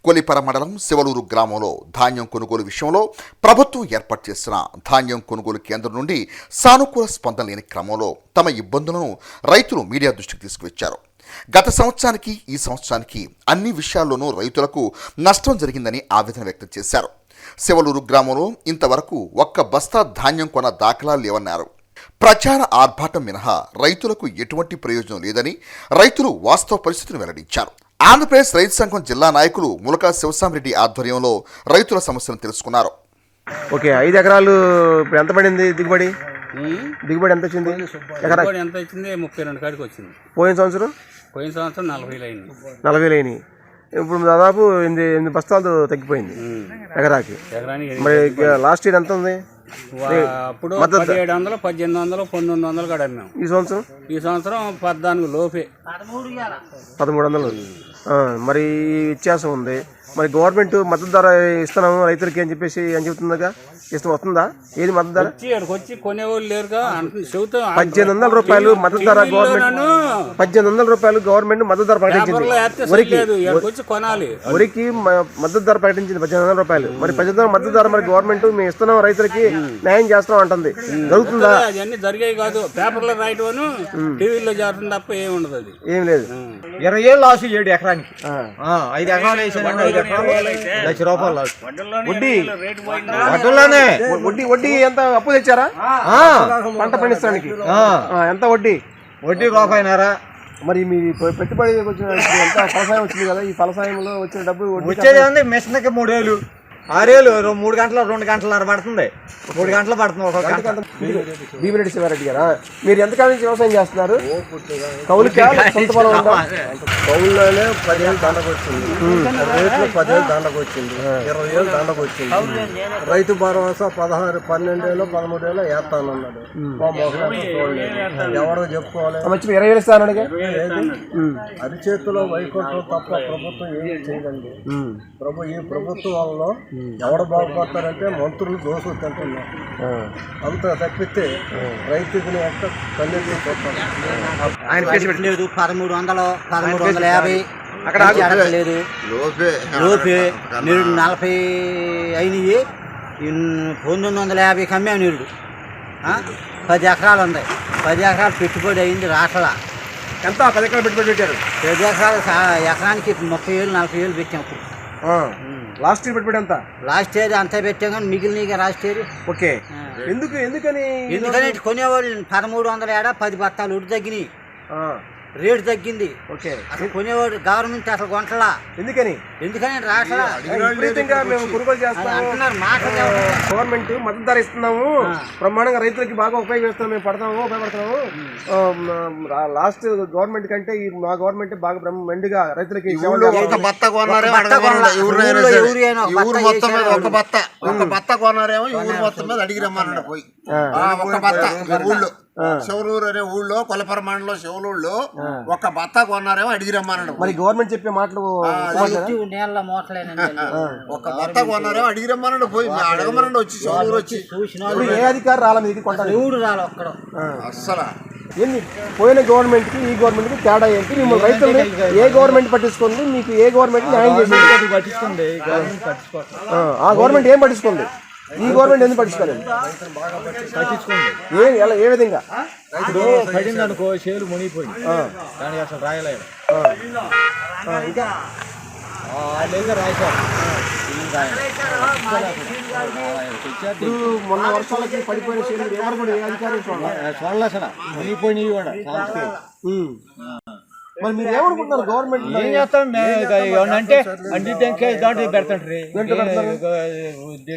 Speaker 10: కొలిపర మండలం శివలూరు గ్రామంలో ధాన్యం కొనుగోలు విషయంలో ప్రభుత్వం ఏర్పాటు చేసిన ధాన్యం కొనుగోలు కేంద్రం నుండి సానుకూల స్పందన లేని క్రమంలో తమ ఇబ్బందులను రైతులు మీడియా దృష్టికి తీసుకువచ్చారు. గత సంవత్సరానికి ఈ సంవత్సరానికి అన్ని విషయాల్లోనూ రైతులకు నష్టం జరిగిందని ఆవేదన వ్యక్తం చేశారు. శివలూరు గ్రామంలో ఇంతవరకు ఒక్క బస్తా ధాన్యం కొన్న దాఖలాలు లేవన్నారు. ప్రచార ఆర్భాటం మినహా రైతులకు ఎటువంటి ప్రయోజనం లేదని రైతులు వాస్తవ పరిస్థితిని వెల్లడించారు. ఆంధ్రప్రదేశ్ రైతు సంఘం జిల్లా నాయకులు ములకా శివసామిరెడ్డి ఆధ్వర్యంలో రైతుల సమస్యలను తెలుసుకున్నారు.
Speaker 15: ఓకే, 5 ఎకరాలు ఇప్పుడు ఎంత పడింది దిగుబడి ఎంత వచ్చింది?
Speaker 16: ఎంత వచ్చింది? 32 కాడికి వచ్చింది.
Speaker 15: పోయిన సంవత్సరం
Speaker 16: 40,000 అయింది.
Speaker 15: 40,000 అయినాయి. ఇప్పుడు దాదాపు 8 బస్తాలు తగ్గిపోయింది ఎకరాకి. మరి లాస్ట్ ఇయర్ ఎంత ఉంది?
Speaker 16: అప్పుడు 1700, 1800, 1900 కాడ అమ్మాం.
Speaker 15: ఈ సంవత్సరం
Speaker 16: 14 లోపే
Speaker 15: 1300. మరి వ్యత్యాసం ఉంది. మరి గవర్నమెంట్ మద్దతు ధర ఇస్తున్నాము రైతులకి అని చెప్పేసి అని చెబుతుందిగా, ఇష్టం వస్తుందా? ఏది మద్దతు ధర?
Speaker 16: వచ్చి కొనేవాళ్ళు లేరుగా.
Speaker 15: 1800 రూపాయలు మద్దతు ధర గవర్నమెంట్, 1800 రూపాయలు గవర్నమెంట్ మద్దతు ధర ప్రకటించింది. వరికి మద్దతు ధర ప్రకటించింది 1800 రూపాయలు. మరి 1800 మద్దతు ధర మరి గవర్నమెంట్ మేము ఇస్తున్నాం రైతులకి న్యాయం చేస్తున్నాం అంటుంది. జరుగుతుందా?
Speaker 16: అవన్నీ జరిగాయి కాదు, పేపర్లో రాయటం టీవీలో చేరడం తప్ప ఏమి ఉండదు. అది
Speaker 15: ఏం లేదు.
Speaker 17: 20 ఏళ్ళు లాస్ 7 ఎకరానికి. 5 ఎకరాలు వేసాను, 1,00,000 రూపాయలు లాస్.
Speaker 15: వడ్డీ ఎంత అప్పు తెచ్చారా పంట పండించడానికి? ఎంత వడ్డీ?
Speaker 17: రూపాయినారా.
Speaker 15: మరి మీ పెట్టుబడి వచ్చిన ఎంత ఫలసాయం వచ్చింది కదా, ఈ ఫలసాయంలో వచ్చిన డబ్బు
Speaker 17: వచ్చేది మిషన్కి 3 ఏళ్ళు 6 ఏళ్ళు 3 గంటలు 2 గంటలన్నర పడుతుంది. 3 గంటలు పడుతుంది ఒక గంట.
Speaker 15: భీమిరెడ్డి శివారెడ్డి గారా, మీరు ఎంతకాలం నుంచి వ్యవసాయం చేస్తున్నారు? కౌలుకి సొంత పొలం ఉందా?
Speaker 14: కౌలులోనే 10 ఏళ్ళు దండకు వచ్చింది, రేట్లు 10 ఏళ్ళు దండకు వచ్చింది, 20 ఏళ్ళు దండకు వచ్చింది. రైతు భరోసా 16, 12 ఏళ్ళు 13 ఏళ్ళు వేస్తానన్నాడు. ఎవడో చెప్పుకోవాలి.
Speaker 15: 20 ఏళ్ళు ఇస్తాను.
Speaker 14: అరిచేతిలో వైకుంఠం తప్ప ప్రభుత్వం ఏమీ చేయదండి. ఈ ప్రభుత్వం వల్ల ఎవడ బాగుపడతారంటే మంత్రులు దోసులు తింటున్నారు. అంత తప్పితే రైతుకి కన్నెత్తి పోతారు.
Speaker 17: ఆయన లేదు 1300, 1350 లేదు. లోపే నిరుడు 40 అయినవి. 1950 అమ్మాం నిరుడు. 10 ఎకరాలు ఉన్నాయి. 10 ఎకరాలు పెట్టుబడి అయింది రాట్లా.
Speaker 15: ఎంత? 10 ఎకరాలు పెట్టుబడి పెట్టారు.
Speaker 17: 10 ఎకరాలు ఎకరానికి 30 ఏళ్ళు 40 ఏళ్ళు పెట్టాం. అప్పుడు
Speaker 15: లాస్ట్ ఇయర్ పెట్టుబడి ఎంత?
Speaker 17: లాస్ట్ ఇయర్ అంతా పెట్టాం కానీ మిగిలిన లాస్ట్ ఇయర్.
Speaker 15: ఓకే, ఎందుకని
Speaker 17: కొనేవాళ్ళు 1300 10 బత్తాలు ఉడి తగ్గినాయి, రేటు తగ్గింది.
Speaker 15: ఓకే,
Speaker 17: అసలు కొనేవాడు గవర్నమెంట్ అసలు కొంటలా. ఎందుకని రాట్లా.
Speaker 15: మేము కొనుగోలు చేస్తాం గవర్నమెంట్ మద్దతు ధర ఇస్తున్నాము, బ్రహ్మాండంగా రైతులకి బాగా ఉపయోగిస్తాం, మేము ఉపయోగపడుతున్నాము. లాస్ట్ గవర్నమెంట్ కంటే మా గవర్నమెంట్ బాగా మెండుగా రైతులకి
Speaker 6: ఒక బత్త కొన్నారేమో ఊరు మొత్తం మీద అడిగి రమ్మన్నాడు పోయి. ఒక బత్త ఊళ్ళో శివలూరు అనే ఊళ్ళో, కొలపర మండలం శివలూరులో ఒక బత్త కొన్నారేమో అడిగి రమ్మన్నాడు.
Speaker 15: మరి గవర్నమెంట్ చెప్పే మాటలు
Speaker 6: ఒక బత్త కొన్నారేమో అడిగి రమ్మన్నాడు పోయి. అడగమన్నాడు వచ్చి శివలూరు వచ్చి.
Speaker 15: ఏ అధికారి రాలా మీది కొంటారు?
Speaker 6: అస్సలు
Speaker 15: ఏంది పోయిన గవర్నమెంట్ కి ఈ గవర్నమెంట్ కి తేడా ఏంటి? మిమ్మల్ని రైతుల్ని ఏ గవర్నమెంట్ పట్టించుకుంది? మీకు ఏ గవర్నమెంట్ న్యాయం చేసింది?
Speaker 17: పట్టించుకోండి.
Speaker 15: ఆ గవర్నమెంట్ ఏం పట్టించుకోండి? ఈ గవర్నమెంట్ ఎందుకు పట్టించుకోలేదు? ఏ విధంగా?
Speaker 17: ఇప్పుడు పడింది అనుకో, చేలు మునిగిపోయింది, దానికి అసలు రాయలేదు.
Speaker 15: ఇప్పుడు మొన్న వర్షాలకి పడిపోయిన చేనులు ఎవరు కూడా ఏ అధికారులు మరి మీరు ఏమనుకుంటున్నారు గవర్నమెంట్
Speaker 17: ఏం చేస్తాం అంటే అన్నింటికే దాంట్లో పెడతాండ్రి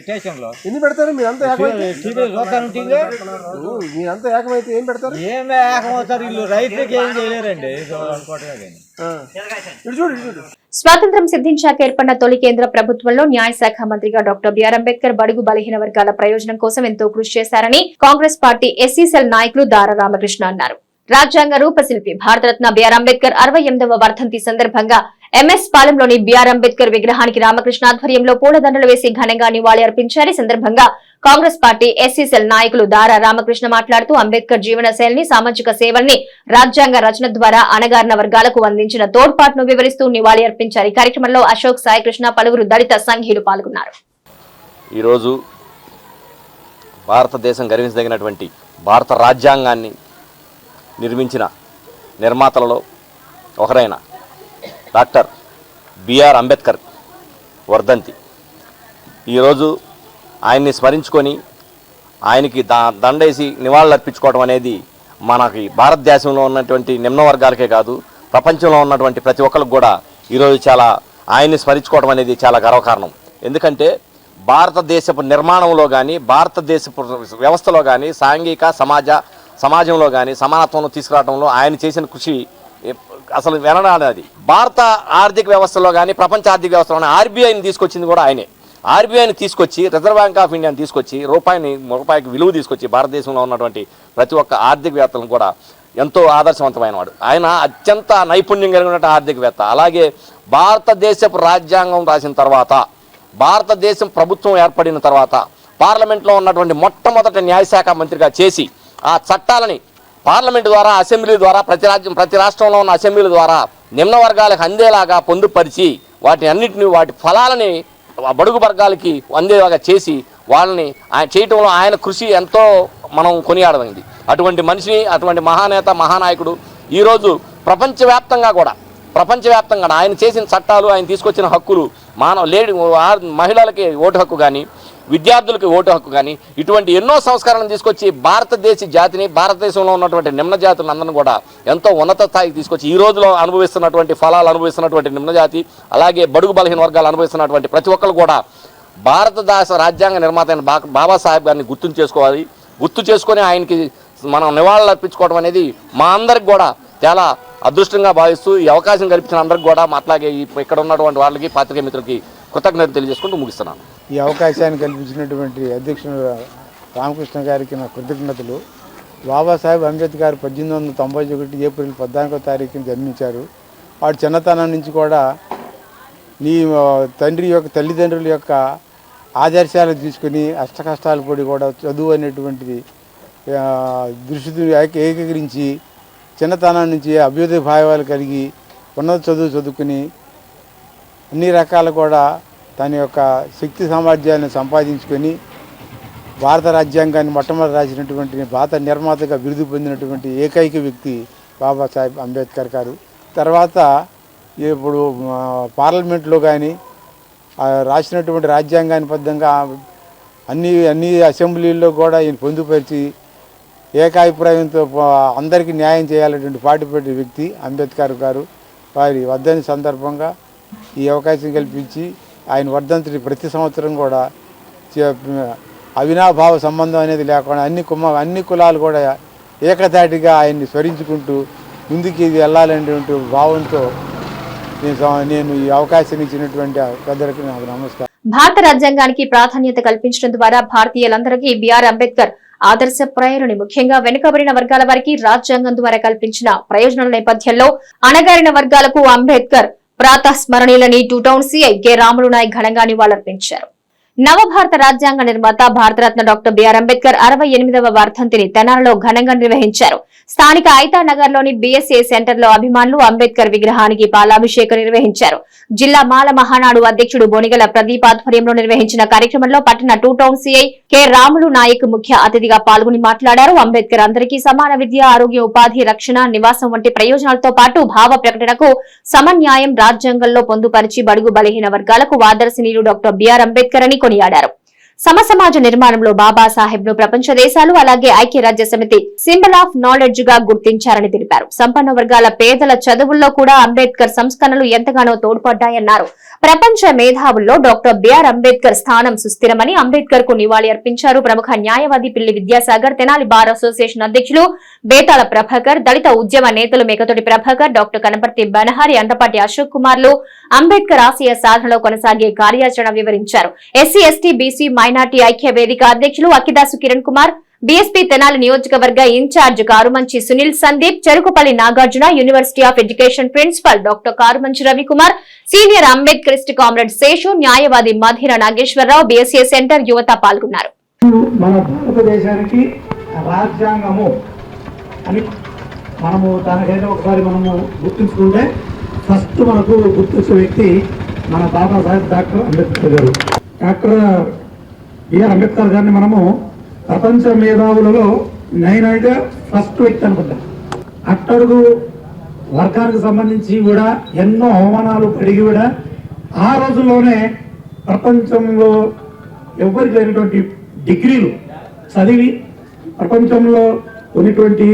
Speaker 17: స్టేషన్లో
Speaker 15: ఎన్ని పెడతారు మీరంతా మీరంతా ఏకమైతే ఏం పెడతారు
Speaker 17: ఏం ఏకమవుతారు వీళ్ళు రైతులకి ఏం చేయలేరండి
Speaker 1: స్వాతంత్ర్యం సిద్ధించాక ఏర్పడిన తొలి కేంద్ర ప్రభుత్వంలో న్యాయశాఖ మంత్రిగా డాక్టర్ బిఆర్ అంబేద్కర్ బడుగు బలహీన వర్గాల ప్రయోజనం కోసం ఎంతో కృషి చేశారని కాంగ్రెస్ పార్టీ ఎస్సీ సెల్ నాయకులు దారా రామకృష్ణ అన్నారు. రాజ్యాంగ రూపశిల్పి భారతరత్న బిఆర్ అంబేద్కర్ 68వ వర్ధంతి సందర్భంగా ఎంఎస్ పాలెంలోని బిఆర్ అంబేద్కర్ విగ్రహానికి రామకృష్ణ ఆధ్వర్యంలో పూలదండలు వేసి ఘనంగా నివాళి అర్పించారు. ఈ సందర్భంగా కాంగ్రెస్ పార్టీ ఎస్సీ సెల్ నాయకులు దారా రామకృష్ణ మాట్లాడుతూ అంబేద్కర్ జీవన శైలిని, సామాజిక సేవల్ని, రాజ్యాంగ రచన ద్వారా అణగారిన వర్గాలకు అందించిన తోడ్పాటును వివరిస్తూ నివాళి అర్పించారు. ఈ కార్యక్రమంలో అశోక్, సాయికృష్ణ, పలువురు దళిత సంఘీయులు పాల్గొన్నారు.
Speaker 18: ఈరోజు భారతదేశం గర్వించదగినటువంటి భారత రాజ్యాంగాన్ని నిర్మించిన నిర్మాతలలో ఒకరైన డాక్టర్ బిఆర్ అంబేద్కర్ వర్ధంతి. ఈరోజు ఆయన్ని స్మరించుకొని ఆయనకి దండేసి నివాళులు అర్పించుకోవడం అనేది మనకి భారతదేశంలో ఉన్నటువంటి నిమ్న వర్గాలకే కాదు, ప్రపంచంలో ఉన్నటువంటి ప్రతి ఒక్కరికి కూడా ఈరోజు చాలా ఆయన్ని స్మరించుకోవడం అనేది చాలా గర్వకారణం. ఎందుకంటే భారతదేశపు నిర్మాణంలో కానీ, భారతదేశపు వ్యవస్థలో కానీ, సాంఘిక సమాజంలో కానీ సమానత్వం తీసుకురావడంలో ఆయన చేసిన కృషి అసలు వినరానిది. భారత ఆర్థిక వ్యవస్థలో కానీ, ప్రపంచ ఆర్థిక వ్యవస్థలో ఆర్బీఐని తీసుకొచ్చింది కూడా ఆయనే. ఆర్బీఐని తీసుకొచ్చి, రిజర్వ్ బ్యాంక్ ఆఫ్ ఇండియాని తీసుకొచ్చి, రూపాయికి విలువ తీసుకొచ్చి భారతదేశంలో ఉన్నటువంటి ప్రతి ఒక్క ఆర్థికవేత్తలను కూడా ఎంతో ఆదర్శవంతమైన వాడు. ఆయన అత్యంత నైపుణ్యం కలిగిన ఆర్థికవేత్త. అలాగే భారతదేశపు రాజ్యాంగం రాసిన తర్వాత, భారతదేశం ప్రభుత్వం ఏర్పడిన తర్వాత పార్లమెంట్లో ఉన్నటువంటి మొట్టమొదటి న్యాయశాఖ మంత్రిగా చేసి ఆ చట్టాలని పార్లమెంటు ద్వారా, అసెంబ్లీ ద్వారా, ప్రతి రాష్ట్రంలో ఉన్న అసెంబ్లీల ద్వారా నిమ్న వర్గాలకు అందేలాగా పొందుపరిచి వాటి ఫలాలని బడుగు వర్గాలకి అందేలాగా చేసి వాళ్ళని చేయటంలో ఆయన కృషి ఎంతో మనం కొనియాడదగింది. అటువంటి మనిషిని, అటువంటి మహానేత, మహానాయకుడు ఈరోజు ప్రపంచవ్యాప్తంగా ఆయన చేసిన చట్టాలు, ఆయన తీసుకొచ్చిన హక్కులు, మహిళలకి ఓటు హక్కు కానీ, విద్యార్థులకి ఓటు హక్కు కానీ, ఇటువంటి ఎన్నో సంస్కరణలు తీసుకొచ్చి భారతదేశ జాతిని, భారతదేశంలో ఉన్నటువంటి నిమ్న జాతులందరినీ కూడా ఎంతో ఉన్నత స్థాయికి తీసుకొచ్చి ఈ రోజులో అనుభవిస్తున్నటువంటి ఫలాలు అనుభవిస్తున్నటువంటి నిమ్న జాతి, అలాగే బడుగు బలహీన వర్గాలు అనుభవిస్తున్నటువంటి ప్రతి ఒక్కరు కూడా భారతదేశ రాజ్యాంగ నిర్మాత అయిన బాబాసాహెబ్ గారిని గుర్తు చేసుకొని ఆయనకి మనం నివాళులు అర్పించుకోవడం అనేది మా అందరికి కూడా చాలా అదృష్టంగా భావిస్తూ ఈ అవకాశం కల్పించిన అందరికి కూడా, అట్లాగే ఇక్కడ ఉన్నటువంటి వాళ్ళకి, పాత్రికేయ మిత్రులకి కృతజ్ఞతలు తెలియజేసుకుంటూ ముగిస్తున్నాను.
Speaker 19: ఈ అవకాశాన్ని కల్పించినటువంటి అధ్యక్షుడు రామకృష్ణ గారికి నా కృతజ్ఞతలు. బాబాసాహెబ్ అంబేద్కర్ 1891 ఏప్రిల్ 14వ తారీఖున జన్మించారు. వాడు చిన్నతనం నుంచి కూడా తల్లిదండ్రుల యొక్క ఆదర్శాలు తీసుకుని అష్టకష్టాలు పడి కూడా చదువు అనేటువంటిది దృష్టి ఏకీకరించి చిన్నతనం నుంచి అభ్యుదయ భావాలు కలిగి ఉన్నత చదువుకుని అన్ని రకాలు కూడా తన యొక్క శక్తి సామర్థ్యాలను సంపాదించుకొని భారత రాజ్యాంగాన్ని మొట్టమొదటి రాసినటువంటి భారత నిర్మాతగా బిరుదు పొందినటువంటి ఏకైక వ్యక్తి బాబాసాహెబ్ అంబేద్కర్ గారు. తర్వాత ఇప్పుడు పార్లమెంట్లో కానీ రాసినటువంటి రాజ్యాంగాన్ని బద్ధంగా అన్ని అసెంబ్లీల్లో కూడా ఈయన పొందుపరిచి ఏకాభిప్రాయంతో అందరికీ న్యాయం చేయాలనేటువంటి పాటుపడే వ్యక్తి అంబేద్కర్ గారు. వారి వర్ధంతి సందర్భంగా ఈ అవకాశం కల్పించి ఆయన వర్ధంతిని ప్రతి సంవత్సరం కూడా అవినాభావ సంబంధం అనేది లేకుండా అన్ని కులాలు కూడా ఏకతాటిగా ఆయన్ని స్మరించుకుంటూ ముందుకు వెళ్ళాలనేటువంటి భావంతో నేను ఈ అవకాశం ఇచ్చినటువంటి పెద్దలకు నాకు నమస్కారం.
Speaker 1: భారత రాజ్యాంగానికి ప్రాధాన్యత కల్పించడం ద్వారా భారతీయులందరికీ బిఆర్ అంబేద్కర్ ఆదర్శప్రాయులని, ముఖ్యంగా వెనుకబడిన వర్గాల వారికి రాజ్యాంగం ద్వారా కల్పించిన ప్రయోజనాల నేపథ్యంలో అణగారిన వర్గాలకు అంబేద్కర్ ప్రాతస్మరణీయులని two town CI K Ramulu Naik ఘనంగా నివాళులర్పించారు. నవభారత రాజ్యాంగ నిర్మాత భారతరత్న డాక్టర్ బిఆర్ అంబేద్కర్ 68వ వర్ధంతిని తెనాలిలో ఘనంగా నిర్వహించారు. స్థానిక ఐతానగర్ లోని బీఎస్ఏ సెంటర్ లో అభిమానులు అంబేద్కర్ విగ్రహానికి పాలాభిషేకం నిర్వహించారు. జిల్లా మాల మహానాడు అధ్యక్షుడు బొనిగల ప్రదీప్ ఆధ్వర్యంలో నిర్వహించిన కార్యక్రమంలో పట్టణ 2 town CI K Ramulu Naik ముఖ్య అతిథిగా పాల్గొని మాట్లాడారు. అంబేద్కర్ అందరికీ సమాన విద్య, ఆరోగ్య, ఉపాధి, రక్షణ, నివాసం వంటి ప్రయోజనాలతో పాటు భావ ప్రకటనకు సమన్యాయం రాజ్యాంగంలో పొందుపరిచి బడుగు బలహీన వర్గాలకు ఆదర్శనీయులు డాక్టర్ బిఆర్ అంబేద్కర్ అని కొనియాడారు. సమసమాజ నిర్మాణంలో బాబాసాహెబ్ ను ప్రపంచ దేశాలు అలాగే ఐక్యరాజ్య సమితి సింబల్ ఆఫ్ నాలెడ్జ్ గా గుర్తించారని తెలిపారు. సంపన్న వర్గాల పేదల చదువుల్లో కూడా అంబేద్కర్ సంస్కరణలు ఎంతగానో తోడ్పడ్డాయన్నారు. ప్రపంచ మేధావుల్లో డాక్టర్ బిఆర్ అంబేద్కర్ స్థానం సుస్థిరమని అంబేద్కర్ కు నివాళి అర్పించారు. ప్రముఖ న్యాయవాది పిల్లి విద్యాసాగర్, తెనాలి బార్ అసోసియేషన్ అధ్యక్షులు బేతాళ ప్రభాకర్, దళిత ఉద్యమ నేతలు మేకతోటి ప్రభాకర్, డాక్టర్ కనపర్తి బనహారి, అండపాటి అశోక్ కుమార్లు అంబేద్కర్ ఆశయ సాధనలో కొనసాగే కార్యాచరణ వివరించారు. ఎస్సీ, ఎస్టీ, బీసీ, మైనార్టీ ఐక్య వేదిక అధ్యక్షులు అక్కిదాసు కిరణ్ కుమార్, బీఎస్పీ తెనాలి నియోజకవర్గ incharge Karumanchi Sunil Sandeep, Cherukupalli Nagarjuna, university of education principal doctor Karumanchi Ravikumar, senior Ambedkarist comrade Seshu, న్యాయవాది మధిర నాగేశ్వరరావు, బీఎస్ఏ సెంటర్ యువత పాల్గొన్నారు.
Speaker 20: మన భారతదేశానికి రాజ్యాంగము అని మనము దానికైతే ఒకసారి మనము గుర్తుంచుకుంటే ఫస్ట్ మనకు గుర్తొచ్చే వ్యక్తి మన బాబాసాహెబ్ డాక్టర్ అంబేద్కర్ గారు. డాక్టర్ బిఆర్ అంబేద్కర్ గారిని మనము ప్రపంచ మేధావులలో నేనైతే ఫస్ట్ వ్యక్తి అనుకుంటా. అట్టడుగు వర్గానికి సంబంధించి కూడా ఎన్నో అవమానాలు పడిగి కూడా ఆ రోజుల్లోనే ప్రపంచంలో ఎవరికి లేనటువంటి డిగ్రీలు చదివి ప్రపంచంలో ఉన్నటువంటి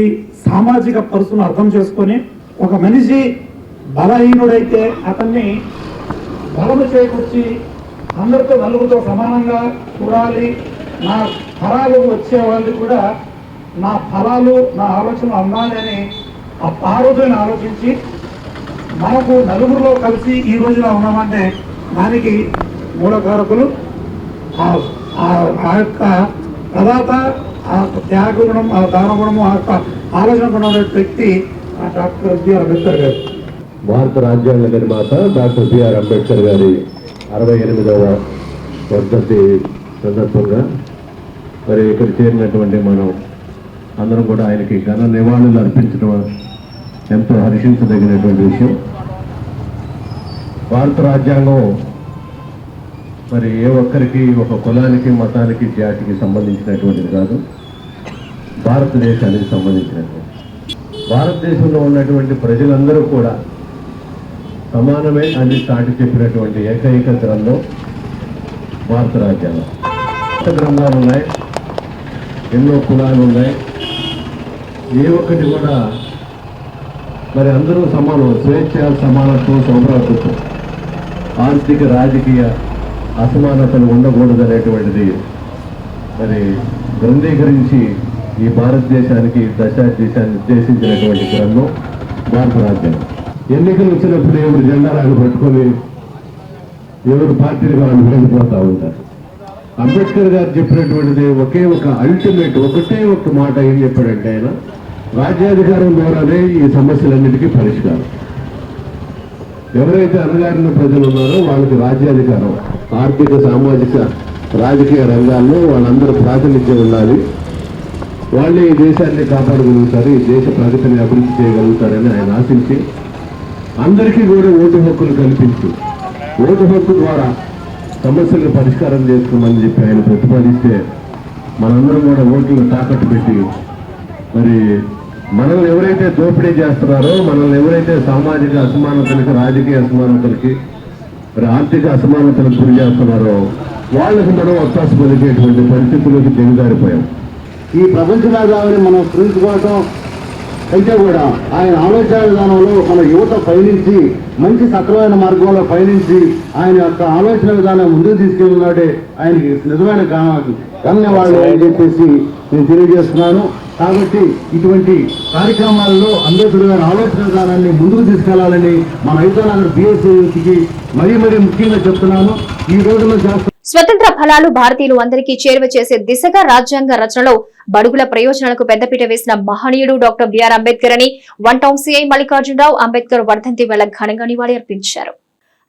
Speaker 20: సామాజిక పరిస్థితులను అర్థం చేసుకొని ఒక మనిషి బలహీనుడైతే అతన్ని బలము చేకూర్చి అందరితో నలుగురితో సమానంగా చూడాలి, నా ఫలాలు వచ్చే వాళ్ళు కూడా నా ఫలాలు నా ఆలోచనలు అందాలి అని ఆ రోజున ఆలోచించి మనకు నలుగురిలో కలిసి ఈ రోజులో ఉన్నామంటే దానికి మూలకారకులు ఆ యొక్క ప్రదాత, ఆ త్యాగ గుణం, ఆ దాన గుణము, ఆ యొక్క ఆలోచన గుణం వ్యక్తి డాక్టర్ బిఆర్ అంబేద్కర్ గారు.
Speaker 21: భారత రాజ్యాంగ నిర్మాత డాక్టర్ బిఆర్ అంబేద్కర్ గారి 68వ వర్ధంతి సందర్భంగా మరి ఇక్కడ చేరినటువంటి మనం అందరం కూడా ఆయనకి ఘన నివాళులు అర్పించడం ఎంతో హర్షించదగినటువంటి విషయం. భారత రాజ్యాంగం మరి ఏ ఒక్కరికి ఒక కులానికి, మతానికి, జాతికి సంబంధించినటువంటిది కాదు, భారతదేశానికి సంబంధించినటువంటి. భారతదేశంలో ఉన్నటువంటి ప్రజలందరూ కూడా సమానమే అని చాటి చెప్పినటువంటి ఏకైక గ్రంథం భారత రాజ్యాంగం. గ్రంథాలు ఉన్నాయి, ఎన్నో కులాలు ఉన్నాయి, ఏ ఒక్కటి కూడా మరి అందరూ సమానం, స్వేచ్ఛ, సమానత్వం, సౌభ్రాతృత్వం, ఆర్థిక రాజకీయ అసమానతలు ఉండకూడదు అనేటువంటిది మరి గ్రంథీకరించి ఈ భారతదేశానికి దశాదేశాన్ని ఉద్దేశించినటువంటి గ్రంథం భారత రాజ్యాంగం. ఎన్నికలు వచ్చినప్పుడు ఎవరు జెండాలను పట్టుకొని ఎవరు పార్టీలు వాళ్ళు వెళ్ళిపోతూ ఉంటారు. అంబేద్కర్ గారు చెప్పినటువంటిది ఒకే ఒక అల్టిమేట్, ఒకటే ఒక మాట ఏం చెప్పాడంటే ఆయన రాజ్యాధికారం ద్వారానే ఈ సమస్యలన్నిటికీ పరిష్కారం. ఎవరైతే అణగారిన ప్రజలు ఉన్నారో వాళ్ళకి రాజ్యాధికారం, ఆర్థిక, సామాజిక, రాజకీయ రంగాల్లో వాళ్ళందరూ ప్రాతినిధ్యం ఉండాలి. వాళ్ళే ఈ దేశాన్ని కాపాడగలుగుతారు, ఈ దేశ ప్రగతిని అభివృద్ధి చేయగలుగుతారని ఆయన ఆశించి అందరికీ కూడా ఓటు హక్కులు కల్పించి ఓటు హక్కు ద్వారా సమస్యలను పరిష్కారం చేసుకోమని చెప్పి ఆయన ప్రతిపాదిస్తే మనందరం కూడా ఓట్లు తాకట్టు పెట్టి మరి మనల్ని ఎవరైతే దోపిడీ చేస్తున్నారో, మనల్ని ఎవరైతే సామాజిక అసమానతలకి, రాజకీయ అసమానతలకి, మరి ఆర్థిక అసమానతలకు గురి చేస్తున్నారో వాళ్ళకి మనం ఒత్తాసు పలికేటువంటి పరిస్థితుల్లోకి దిగజారిపోయాం.
Speaker 22: ఈ ప్రపంచ మేధావిని మనం స్మరించుకోవటం అయితే కూడా ఆయన ఆలోచన విధానంలో మన యువత పయనించి మంచి సక్రమైన మార్గంలో పయనించి ఆయన యొక్క ఆలోచన విధానం ముందుకు తీసుకెళ్ళినాడే ఆయనకి నిజమైన ధన్యవాదాలు అని చెప్పేసి నేను తెలియజేస్తున్నాను. కాబట్టి ఇటువంటి కార్యక్రమాల్లో అంబేద్కర్ గారి ఆలోచన విధానాన్ని ముందుకు తీసుకెళ్లాలని మన ఐతానగర్ బీఎస్ఏకి మరీ ముఖ్యంగా చెప్తున్నాను. ఈ రోజుల్లో
Speaker 1: స్వతంత్ర ఫలాలు భారతీయులు అందరికీ చేరువ చేసే దిశగా రాజ్యాంగ రచనలో బడుగుల ప్రయోజనాలకు పెద్దపీట వేసిన మహనీయుడు డాక్టర్ బిఆర్ అంబేద్కర్ అని 1 టౌన్ సీఐ మల్లికార్జునరావు అంబేద్కర్ వర్ధంతి వేళ ఘనంగా నివాళి అర్పించారు.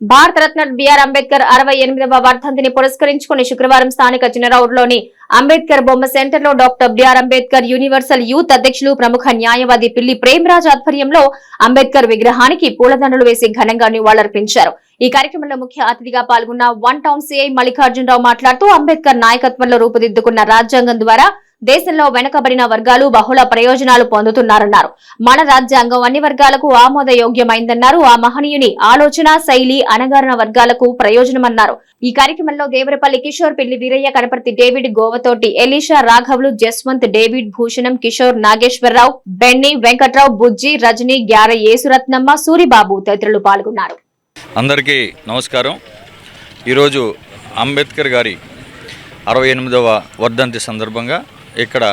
Speaker 1: భారతరత్న బిఆర్ అంబేద్కర్ 68వ వర్ధంతిని పురస్కరించుకుని శుక్రవారం స్థానిక చిన్నరౌడ్లోని అంబేద్కర్ బొమ్మ సెంటర్లో doctor BR Ambedkar universal youth అధ్యక్షులు ప్రముఖ న్యాయవాది పిల్లి ప్రేమరాజ్ ఆధ్వర్యంలో అంబేద్కర్ విగ్రహానికి పూలదండలు వేసి ఘనంగా నివాళులర్పించారు. ఈ కార్యక్రమంలో ముఖ్య అతిథిగా పాల్గొన్న వన్ టౌన్ సిఐ మల్లికార్జునరావు మాట్లాడుతూ అంబేద్కర్ నాయకత్వంలో రూపుదిద్దుకున్న రాజ్యాంగం ద్వారా దేశంలో వెనుకబడిన వర్గాలు బహుళ ప్రయోజనాలు పొందుతున్నారన్నారు. మన రాజ్యాంగం అన్ని వర్గాలకు ఆమోదయోగ్యమైందన్నారు. ఆ మహనీయుని ఆలోచన శైలి అణగారిన వర్గాలకు ప్రయోజనమన్నారు. ఈ కార్యక్రమంలో దేవరపల్లి కిషోర్, పిల్లి వీరయ్య, కనపర్తి డేవిడ్, గోవతోటి ఎలీషా, రాఘవులు, జస్వంత్, డేవిడ్, భూషణం, కిషోర్, నాగేశ్వరరావు, బెన్ని, వెంకట్రావు, బుజ్జి, రజని, గ్యార, యేసురత్నమ్మ, సూరిబాబు తదితరులు పాల్గొన్నారు.
Speaker 2: అందరికీ నమస్కారం. ఈరోజు అంబేద్కర్ గారి 68వ వర్ధంతి సందర్భంగా ఇక్కడ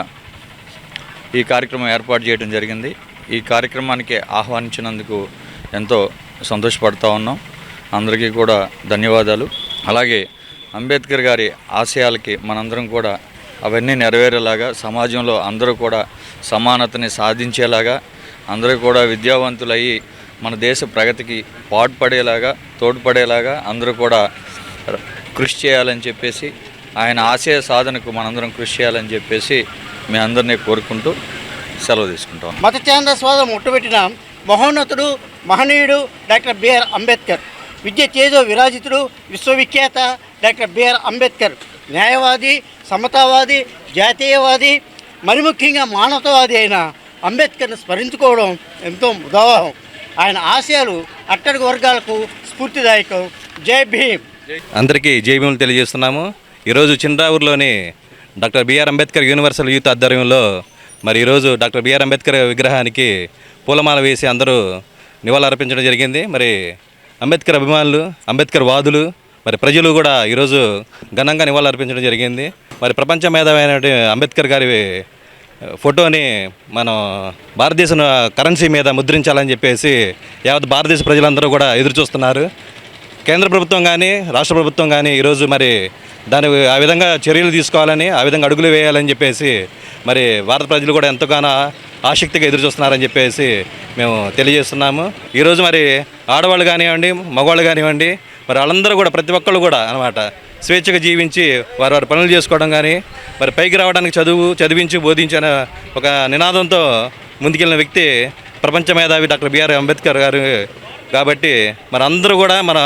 Speaker 2: ఈ కార్యక్రమం ఏర్పాటు చేయడం జరిగింది. ఈ కార్యక్రమానికి ఆహ్వానించినందుకు ఎంతో సంతోషపడుతూ ఉన్నాం. అందరికీ కూడా ధన్యవాదాలు. అలాగే అంబేద్కర్ గారి ఆశయాలకి మనందరం కూడా అవన్నీ నెరవేరేలాగా, సమాజంలో అందరూ కూడా సమానతని సాధించేలాగా, అందరూ కూడా విద్యావంతులయ్యి మన దేశ ప్రగతికి తోడ్పడేలాగా అందరూ కూడా కృషి చేయాలని చెప్పేసి, ఆయన ఆశయ సాధనకు మనందరం కృషి చేయాలని చెప్పేసి మీ అందరినీ కోరుకుంటూ సెలవు తీసుకుంటాం.
Speaker 3: మత కేంద్ర స్వాదం ముట్టబెట్టిన మహోన్నతుడు, మహనీయుడు డాక్టర్ బిఆర్ అంబేద్కర్. విద్య చేజో విరాజితుడు, విశ్వవిఖ్యాత డాక్టర్ బిఆర్ అంబేద్కర్ న్యాయవాది, సమతావాది, జాతీయవాది, మరి ముఖ్యంగా మానవతావాది అయిన అంబేద్కర్ని స్మరించుకోవడం ఎంతో ముదావహం. ఆయన ఆశయాలు అట్టడుగు వర్గాలకు స్ఫూర్తిదాయకం. జై భీమ్.
Speaker 23: అందరికీ జై భీములు తెలియజేస్తున్నాము. ఈరోజు చిన్నరావూరులోని doctor BR Ambedkar universal youth ఆధ్వర్యంలో మరి ఈరోజు డాక్టర్ బిఆర్ అంబేద్కర్ విగ్రహానికి పూలమాల వేసి అందరూ నివాళులర్పించడం జరిగింది. మరి అంబేద్కర్ అభిమానులు, అంబేద్కర్ వాదులు, మరి ప్రజలు కూడా ఈరోజు ఘనంగా నివాళులర్పించడం జరిగింది. మరి ప్రపంచ మేధావి అయిన అంబేద్కర్ గారి ఫోటోని మనం భారతదేశ కరెన్సీ మీద ముద్రించాలని చెప్పేసి యావత్ భారతదేశ ప్రజలందరూ కూడా ఎదురు చూస్తున్నారు. కేంద్ర ప్రభుత్వం కానీ రాష్ట్ర ప్రభుత్వం కానీ ఈరోజు మరి దాని ఆ విధంగా చర్యలు తీసుకోవాలని, ఆ విధంగా అడుగులు వేయాలని చెప్పేసి మరి భారత ప్రజలు కూడా ఎంతగానో ఆసక్తిగా ఎదురు చూస్తున్నారని చెప్పేసి మేము తెలియజేస్తున్నాము. ఈరోజు మరి ఆడవాళ్ళు కానివ్వండి, మగవాళ్ళు కానివ్వండి, మరి వాళ్ళందరూ కూడా ప్రతి ఒక్కళ్ళు కూడా అన్నమాట స్వేచ్ఛగా జీవించి వారి పనులు చేసుకోవడం కానీ, మరి పైకి రావడానికి చదివించి బోధించిన ఒక నినాదంతో ముందుకెళ్ళిన వ్యక్తి ప్రపంచ మేధావి డాక్టర్ బిఆర్ అంబేద్కర్ గారు. కాబట్టి మరి అందరూ కూడా మన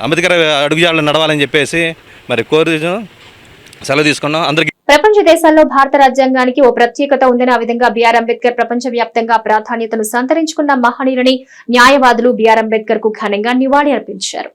Speaker 23: అంబేద్కర్ అడుగుజాడలు నడవాలని చెప్పేసి మరి కోరి సెలవు తీసుకున్నాం. అందరికీ
Speaker 1: ప్రపంచ దేశాల్లో భారత రాజ్యాంగానికి ఓ ప్రత్యేకత ఉందని, ఆ విధంగా బిఆర్ అంబేద్కర్ ప్రపంచ వ్యాప్తంగా ప్రాధాన్యతను సంతరించుకున్న మహనీయులని న్యాయవాదులు బిఆర్ అంబేద్కర్ కు ఘనంగా నివాళి అర్పించారు.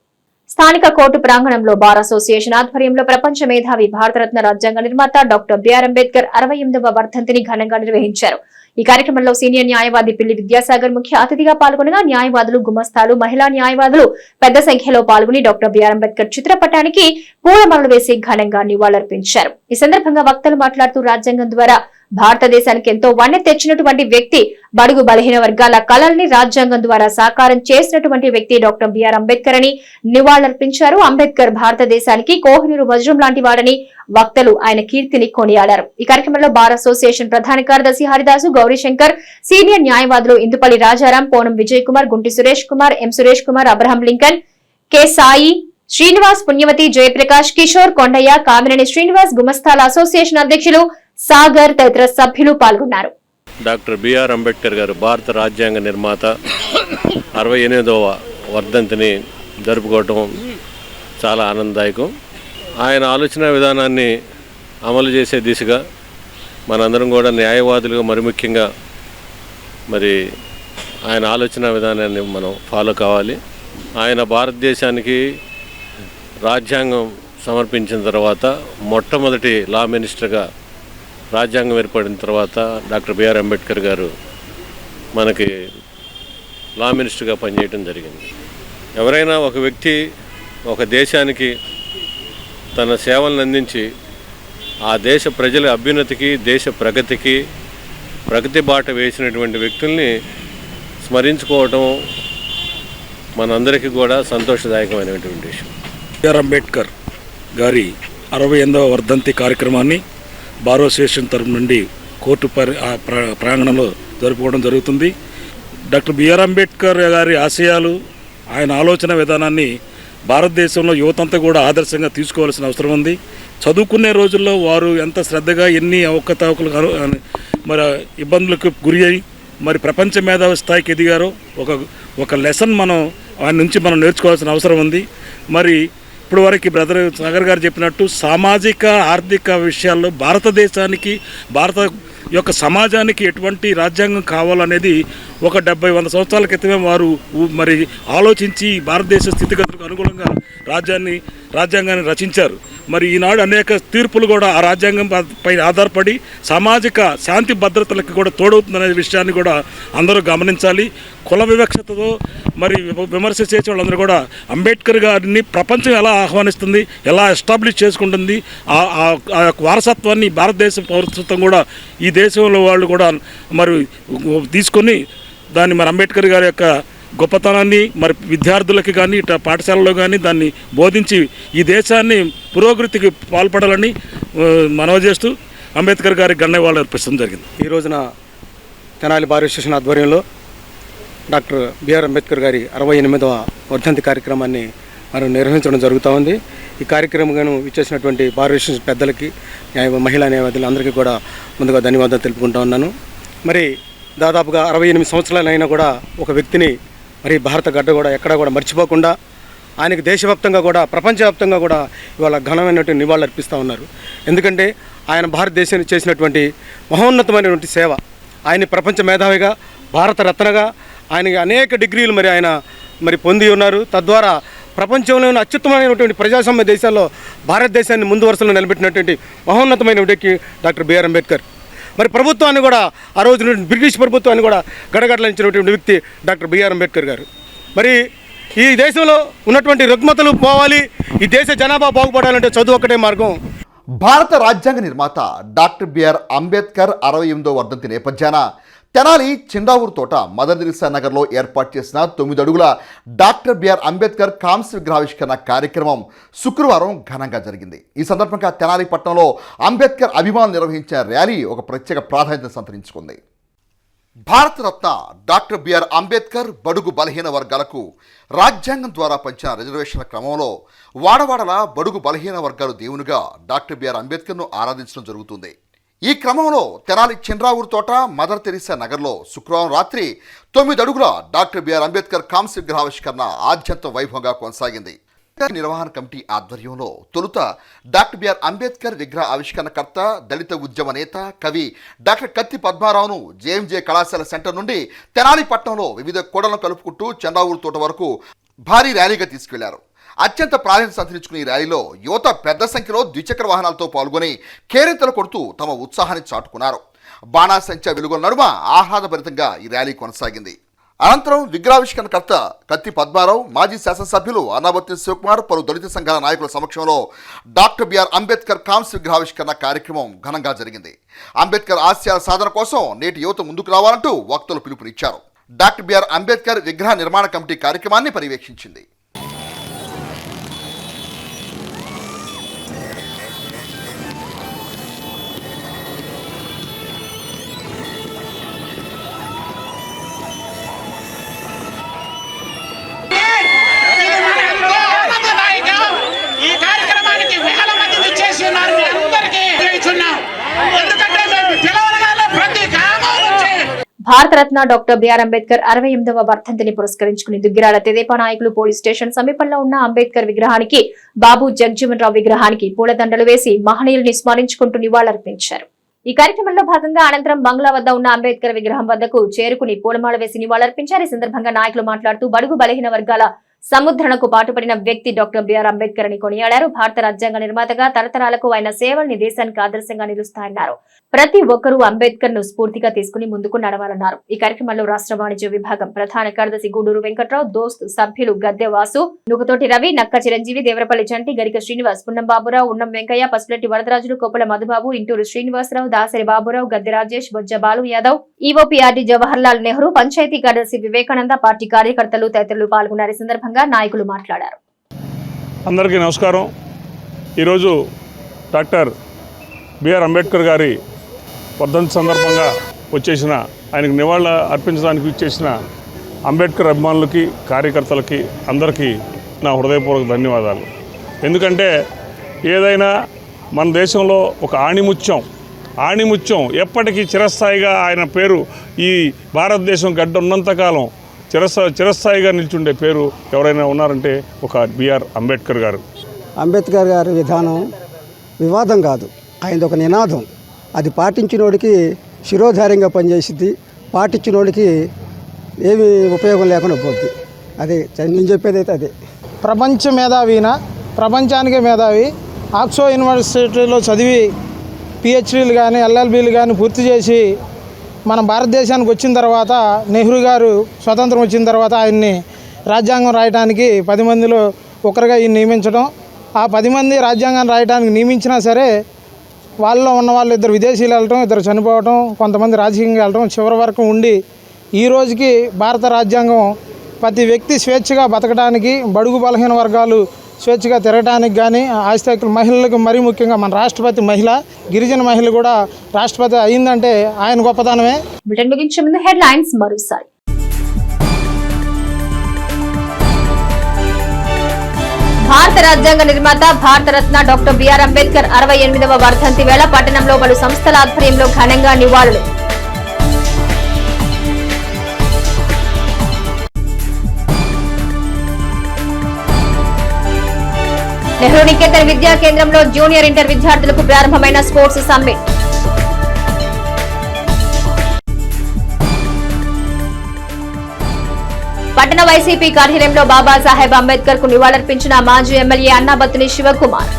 Speaker 1: స్థానిక కోర్టు ప్రాంగణంలో బార్ అసోసియేషన్ ఆధ్వర్యంలో ప్రపంచ మేధావి, భారతరత్న రాజ్యాంగ నిర్మాత డాక్టర్ బిఆర్ అంబేద్కర్ 68వ వర్ధంతిని ఘనంగా నిర్వహించారు. ఈ కార్యక్రమంలో సీనియర్ న్యాయవాది పిల్లి విద్యాసాగర్ ముఖ్య అతిథిగా పాల్గొనగా న్యాయవాదులు, గుమస్తాలు, మహిళా న్యాయవాదులు పెద్ద సంఖ్యలో పాల్గొని డాక్టర్ బిఆర్ అంబేద్కర్ చిత్రపటానికి పూలమాలలు వేసి ఘనంగా నివాళులర్పించారు. ఈ సందర్భంగా వక్తలు మాట్లాడుతూ రాజ్యాంగం ద్వారా భారతదేశానికి ఎంతో వన్నె తెచ్చినటువంటి వ్యక్తి, బడుగు బలహీన వర్గాల కలల్ని రాజ్యాంగం ద్వారా సాకారం చేసినటువంటి వ్యక్తి డాక్టర్ బిఆర్ అంబేద్కర్ అని నివాళులర్పించారు. అంబేద్కర్ భారతదేశానికి కోహినూరు వజ్రం లాంటి వాడని వక్తలు ఆయన కీర్తిని కొనియాడారు. ఈ కార్యక్రమంలో బార్ అసోసియేషన్ ప్రధాన కార్యదర్శి హరిదాసు, గౌరీశంకర్, సీనియర్ న్యాయవాదులు Indupalli Rajaram, Ponam Vijay Kumar, Gunti Suresh Kumar, M Suresh Kumar, Abraham Lincoln, K Sai, Srinivas, Punyavathi, Jayaprakash, Kishore, Kondaiah, Kamineni Srinivas, గుమస్తాల అసోసియేషన్ అధ్యక్షులు సాగర్ తదితర సభ్యులు పాల్గొన్నారు.
Speaker 24: డాక్టర్ బిఆర్ అంబేద్కర్ గారు భారత రాజ్యాంగ నిర్మాత 68వ వర్ధంతిని జరుపుకోవటం చాలా ఆనందదాయకం. ఆయన ఆలోచన విధానాన్ని అమలు చేసే దిశగా మనందరం కూడా న్యాయవాదులుగా మరి ముఖ్యంగా మరి ఆయన ఆలోచన విధానాన్ని మనం ఫాలో కావాలి. ఆయన భారతదేశానికి రాజ్యాంగం సమర్పించిన తర్వాత మొట్టమొదటి లా మినిస్టర్గా రాజ్యాంగం ఏర్పడిన తర్వాత డాక్టర్ బిఆర్ అంబేద్కర్ గారు మనకి లా మినిస్టర్గా పనిచేయడం జరిగింది. ఎవరైనా ఒక వ్యక్తి ఒక దేశానికి తన సేవలను అందించి ఆ దేశ ప్రజల అభ్యున్నతికి, దేశ ప్రగతికి ప్రగతి బాట వేసినటువంటి వ్యక్తుల్ని స్మరించుకోవటం మనందరికీ కూడా సంతోషదాయకమైనటువంటి విషయం.
Speaker 25: బిఆర్ అంబేద్కర్ గారి 68వ వర్ధంతి కార్యక్రమాన్ని బార్ అసోసియేషన్ తరఫు నుండి కోర్టు ప్రాంగణంలో జరుపుకోవడం జరుగుతుంది. డాక్టర్ బిఆర్ అంబేద్కర్ గారి ఆశయాలు, ఆయన ఆలోచన విధానాన్ని భారతదేశంలో యువతంతా కూడా ఆదర్శంగా తీసుకోవాల్సిన అవసరం ఉంది. చదువుకునే రోజుల్లో వారు ఎంత శ్రద్ధగా ఎన్ని అవకతవకలు మరి ఇబ్బందులకు గురి అయి మరి ప్రపంచ మేధావి స్థాయికి ఎదిగారో ఒక లెసన్ ఆయన నుంచి మనం నేర్చుకోవాల్సిన అవసరం ఉంది. మరి ఇప్పుడు వరకు బ్రదర్ సాగర్ గారు చెప్పినట్టు సామాజిక ఆర్థిక విషయాల్లో భారతదేశానికి భారత యొక్క సమాజానికి ఎటువంటి రాజ్యాంగం కావాలనేది ఒక 70-100 సంవత్సరాల క్రితమే వారు మరి ఆలోచించి భారతదేశ స్థితిగతులకు అనుగుణంగా రాజ్యాంగాన్ని రచించారు. మరి ఈనాడు అనేక తీర్పులు కూడా ఆ రాజ్యాంగం పై ఆధారపడి సామాజిక శాంతి భద్రతలకు కూడా తోడవుతుందనే విషయాన్ని కూడా అందరూ గమనించాలి. కుల వివక్షతతో మరి విమర్శ చేసే వాళ్ళందరూ కూడా అంబేద్కర్ గారిని ప్రపంచం ఎలా ఆహ్వానిస్తుంది, ఎలా ఎస్టాబ్లిష్ చేసుకుంటుంది, ఆ వారసత్వాన్ని భారతదేశ పౌరసత్వం కూడా ఈ దేశంలో వాళ్ళు కూడా మరి తీసుకొని దాన్ని మరి అంబేద్కర్ గారి యొక్క గొప్పతనాన్ని మరి విద్యార్థులకి కానీ ఇట్లా పాఠశాలలో కానీ దాన్ని బోధించి ఈ దేశాన్ని పురోగతికి పాల్పడాలని మనవి చేస్తూ అంబేద్కర్ గారికి ఘననివాళులు అర్పించడం జరిగింది.
Speaker 13: ఈ రోజున తెనాలి బార్ అసోసియేషన్ ఆధ్వర్యంలో డాక్టర్ బిఆర్ అంబేద్కర్ గారి 68వ వర్ధంతి కార్యక్రమాన్ని మనం నిర్వహించడం జరుగుతూ ఉంది. ఈ కార్యక్రమం ఇచ్చేసినటువంటి బార్ అసోసియేషన్ పెద్దలకి మహిళా న్యాయవాదులందరికీ కూడా ముందుగా ధన్యవాదాలు తెలుపుకుంటూ ఉన్నాను. మరి దాదాపుగా 68 సంవత్సరాలైనా కూడా ఒక వ్యక్తిని మరి భారత గడ్డ కూడా ఎక్కడా కూడా మర్చిపోకుండా ఆయనకి దేశవ్యాప్తంగా కూడా ప్రపంచవ్యాప్తంగా కూడా ఇవాళ ఘనమైనటువంటి నివాళులు అర్పిస్తూ ఉన్నారు. ఎందుకంటే ఆయన భారతదేశానికి చేసినటువంటి మహోన్నతమైనటువంటి సేవ, ఆయన ప్రపంచ మేధావిగా భారత రత్నగా ఆయనకి అనేక డిగ్రీలు మరి ఆయన పొంది ఉన్నారు. తద్వారా ప్రపంచంలోని అత్యుత్తమైనటువంటి ప్రజాస్వామ్య దేశాల్లో భారతదేశాన్ని ముందు వరుసలో నిలబెట్టినటువంటి మహోన్నతమైన వ్యక్తి డాక్టర్ బిఆర్ అంబేద్కర్. మరి ప్రభుత్వాన్ని కూడా ఆ రోజు బ్రిటిష్ ప్రభుత్వాన్ని కూడా గడగడలించినటువంటి వ్యక్తి డాక్టర్ బిఆర్ అంబేద్కర్ గారు. మరి ఈ దేశంలో ఉన్నటువంటి రుగ్మతలు పోవాలి, ఈ దేశ జనాభా బాగుపడాలంటే చదువు ఒక్కటే మార్గం.
Speaker 10: భారత రాజ్యాంగ నిర్మాత డాక్టర్ బిఆర్ అంబేద్కర్ 68వ వర్ధంతి నేపథ్యాన తెనాలి చిండావూరు తోట మదర్ తెరిసా నగర్లో ఏర్పాటు చేసిన 9 అడుగుల డాక్టర్ బిఆర్ అంబేద్కర్ కాంస్య విగ్రహావిష్కరణ కార్యక్రమం శుక్రవారం ఘనంగా జరిగింది. ఈ సందర్భంగా తెనాలి పట్టణంలో అంబేద్కర్ అభిమానులు నిర్వహించిన ర్యాలీ ఒక ప్రత్యేక ప్రాధాన్యత సంతరించుకుంది. భారతరత్న డాక్టర్ బిఆర్ అంబేద్కర్ బడుగు బలహీన వర్గాలకు రాజ్యాంగం ద్వారా పంచిన రిజర్వేషన్ల క్రమంలో వాడవాడలా బడుగు బలహీన వర్గాలు దేవునిగా డాక్టర్ బిఆర్ అంబేద్కర్ను ఆరాధించడం జరుగుతుంది. ఈ క్రమంలో తెనాలి చిండ్రావూరు తోట మదర్ తెరిసా నగర్లో శుక్రవారం రాత్రి 9 అడుగుల డాక్టర్ బిఆర్ అంబేద్కర్ కాంస్య విగ్రహావిష్కరణ ఆద్యంత వైభవంగా కొనసాగింది. నిర్వహణ కమిటీ ఆధ్వర్యంలో తొలుత డాక్టర్ బిఆర్ అంబేద్కర్ విగ్రహ ఆవిష్కరణకర్త, దళిత ఉద్యమ నేత, కవి డాక్టర్ కత్తి పద్మారావును జేఎంజే కళాశాల సెంటర్ నుండి తెనాలి పట్టణంలో వివిధ కూడలను కలుపుకుంటూ చండావూరు తోట వరకు భారీ ర్యాలీగా తీసుకెళ్లారు. అత్యంత ప్రాధాన్యత సంతరించుకున్న ఈ ర్యాలీలో యువత పెద్ద సంఖ్యలో ద్విచక్ర వాహనాలతో పాల్గొని కేరింతలు కొడుతూ తమ ఉత్సాహాన్ని చాటుకున్నారు. బాణాసంచా వెలుగుల నడుమ ఆహ్లాదభరితంగా ఈ ర్యాలీ కొనసాగింది. అనంతరం విగ్రహావిష్కరణకర్త కత్తి పద్మారావు, మాజీ శాసనసభ్యులు అన్నాబత్తి శివకుమార్, పలు దళిత సంఘాల నాయకుల సమక్షంలో డాక్టర్ బిఆర్ అంబేద్కర్ కాంస్య విగ్రహావిష్కరణ కార్యక్రమం ఘనంగా జరిగింది. అంబేద్కర్ ఆశయాల సాధన కోసం నేటి యువత ముందుకు రావాలంటూ వక్తలు పిలుపునిచ్చారు. డాక్టర్ బిఆర్ అంబేద్కర్ విగ్రహ నిర్మాణ కమిటీ కార్యక్రమాన్ని పర్యవేక్షించింది.
Speaker 1: భారతరత్న డాక్టర్ బిఆర్ అంబేద్కర్ 68వ వర్ధంతిని పురస్కరించుకుని దుగ్గిరాల తెదేపా నాయకులు పోలీస్ స్టేషన్ సమీపంలో ఉన్న అంబేద్కర్ విగ్రహానికి, బాబు జగజీవన్ రావు విగ్రహానికి పూలదండలు వేసి మహనీయుల్ని స్మరించుకుంటూ నివాళులర్పించారు. ఈ కార్యక్రమంలో భాగంగా అనంతరం బంగ్లా వద్ద ఉన్న అంబేద్కర్ విగ్రహం వద్దకు చేరుకుని పూలమాల వేసి నివాళులర్పించారు. ఈ సందర్భంగా నాయకులు మాట్లాడుతూ బడుగు బలహీన వర్గాల సముద్రణకు పాటుపడిన వ్యక్తి డాక్టర్ బిఆర్ అంబేద్కర్ అని కొనియాడారు. భారత రాజ్యాంగ నిర్మాతగా తరతరాలకు ఆయన సేవల్ని దేశానికి ఆదర్శంగా నిలుస్తాయన్నారు. ప్రతి ఒక్కరూ అంబేద్కర్ ను స్ఫూర్తిగా తీసుకుని ముందుకు నడవాలన్నారు. ఈ కార్యక్రమంలో రాష్ట్ర వాణిజ్య విభాగం ప్రధాన కార్యదర్శి గూడూరు వెంకట్రావు, దోస్త్ సభ్యులు గద్దె వాసు, నుకతోటి రవి, నక్క చిరంజీవి, దేవరపల్లి చంటి, గరిక శ్రీనివాస్, పున్నం బాబురావు, ఉన్నం వెంకయ్య, పసుపులెట్టి వరదరాజులు, కొప్పల మధుబాబు, ఇంటూరు శ్రీనివాసరావు, దాసరి బాబురావు, గద్దె రాజేష్, బొజ్జ బాలు యాదవ్, ఈఓపీఆర్డీ జవహర్లాల్ నెహ్రూ, పంచాయతీ కార్యదర్శి వివేకానంద, పార్టీ కార్యకర్తలు తదితరులు పాల్గొన్నారు. ఈ సందర్భంగా నాయకులు మాట్లాడారు.
Speaker 25: అందరికీ నమస్కారం. ఈరోజు డాక్టర్ బిఆర్ అంబేద్కర్ గారి వర్ధంతి సందర్భంగా వచ్చేసిన, ఆయనకు నివాళులు అర్పించడానికి వచ్చేసిన
Speaker 4: అంబేద్కర్ అభిమానులకి, కార్యకర్తలకి అందరికీ నా హృదయపూర్వక ధన్యవాదాలు. ఎందుకంటే ఏదైనా మన దేశంలో ఒక ఆణిముత్యం ఎప్పటికీ చిరస్థాయిగా ఆయన పేరు ఈ భారతదేశం గడ్డ ఉన్నంతకాలం చిరస్థాయిగా నిల్చుండే పేరు ఎవరైనా ఉన్నారంటే ఒక బిఆర్ అంబేద్కర్ గారు.
Speaker 5: అంబేద్కర్ గారి విధానం వివాదం కాదు, ఆయనది ఒక నినాదం. అది పాటించినోడికి శిరోధార్యంగా పనిచేసిద్ది, పాటించినోడికి ఏమి ఉపయోగం లేకుండా పోద్ది. అదే నేను చెప్పేది అయితే అదే.
Speaker 9: ప్రపంచ మేధావిన ప్రపంచానికే మేధావి. ఆక్స్ఫో యూనివర్సిటీలో చదివి పిహెచ్డీలు కానీ ఎల్ఎల్బీలు కానీ పూర్తి చేసి మన భారతదేశానికి వచ్చిన తర్వాత నెహ్రూ గారు స్వతంత్రం వచ్చిన తర్వాత ఆయన్ని రాజ్యాంగం రాయడానికి 10 మందిలో ఒకరుగా ఈయన నియమించడం. ఆ 10 మంది రాజ్యాంగాన్ని రాయడానికి నియమించినా సరే వాళ్ళలో ఉన్న వాళ్ళు 2 విదేశీయులు వెళ్ళటం, 2 చనిపోవటం, కొంతమంది రాజకీయంగా వెళ్ళటం, చివరి వరకు ఉండి ఈ రోజుకి భారత రాజ్యాంగం ప్రతి వ్యక్తి స్వేచ్ఛగా బతకడానికి, బడుగు బలహీన వర్గాలు స్వేచ్ఛగా తిరగడానికి కానీ, ఆస్తికులు మహిళలకు మరీ ముఖ్యంగా మన రాష్ట్రపతి మహిళ, గిరిజన మహిళ కూడా రాష్ట్రపతి అయిందంటే ఆయన గొప్పతనమే.
Speaker 1: బ్రిటన్ ముగించే ముందు హెడ్లైన్స్ మరోసారి. భారత రాజ్యాంగ నిర్మాత భారతరత్న డాక్టర్ బిఆర్ అంబేద్కర్ 68వ వర్ధంతి వేళ పట్టణంలో పలు సంస్థల ఆధ్వర్యంలో ఘనంగా నివాళులు. నెహ్రూ నికేతన్ విద్యా కేంద్రంలో జూనియర్ ఇంటర్ విద్యార్థులకు ప్రారంభమైన స్పోర్ట్స్ సమ్మిట్. పట్టణ వైసీపీ కార్యాలయంలో బాబాసాహెబ్ అంబేద్కర్ కు నివాళులర్పించిన మాజీ ఎమ్మెల్యే అన్నాబత్తుని శివకుమార్.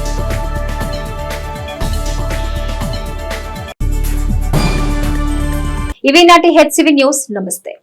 Speaker 1: ఇవి నాటి హెచ్సివి న్యూస్. నమస్తే.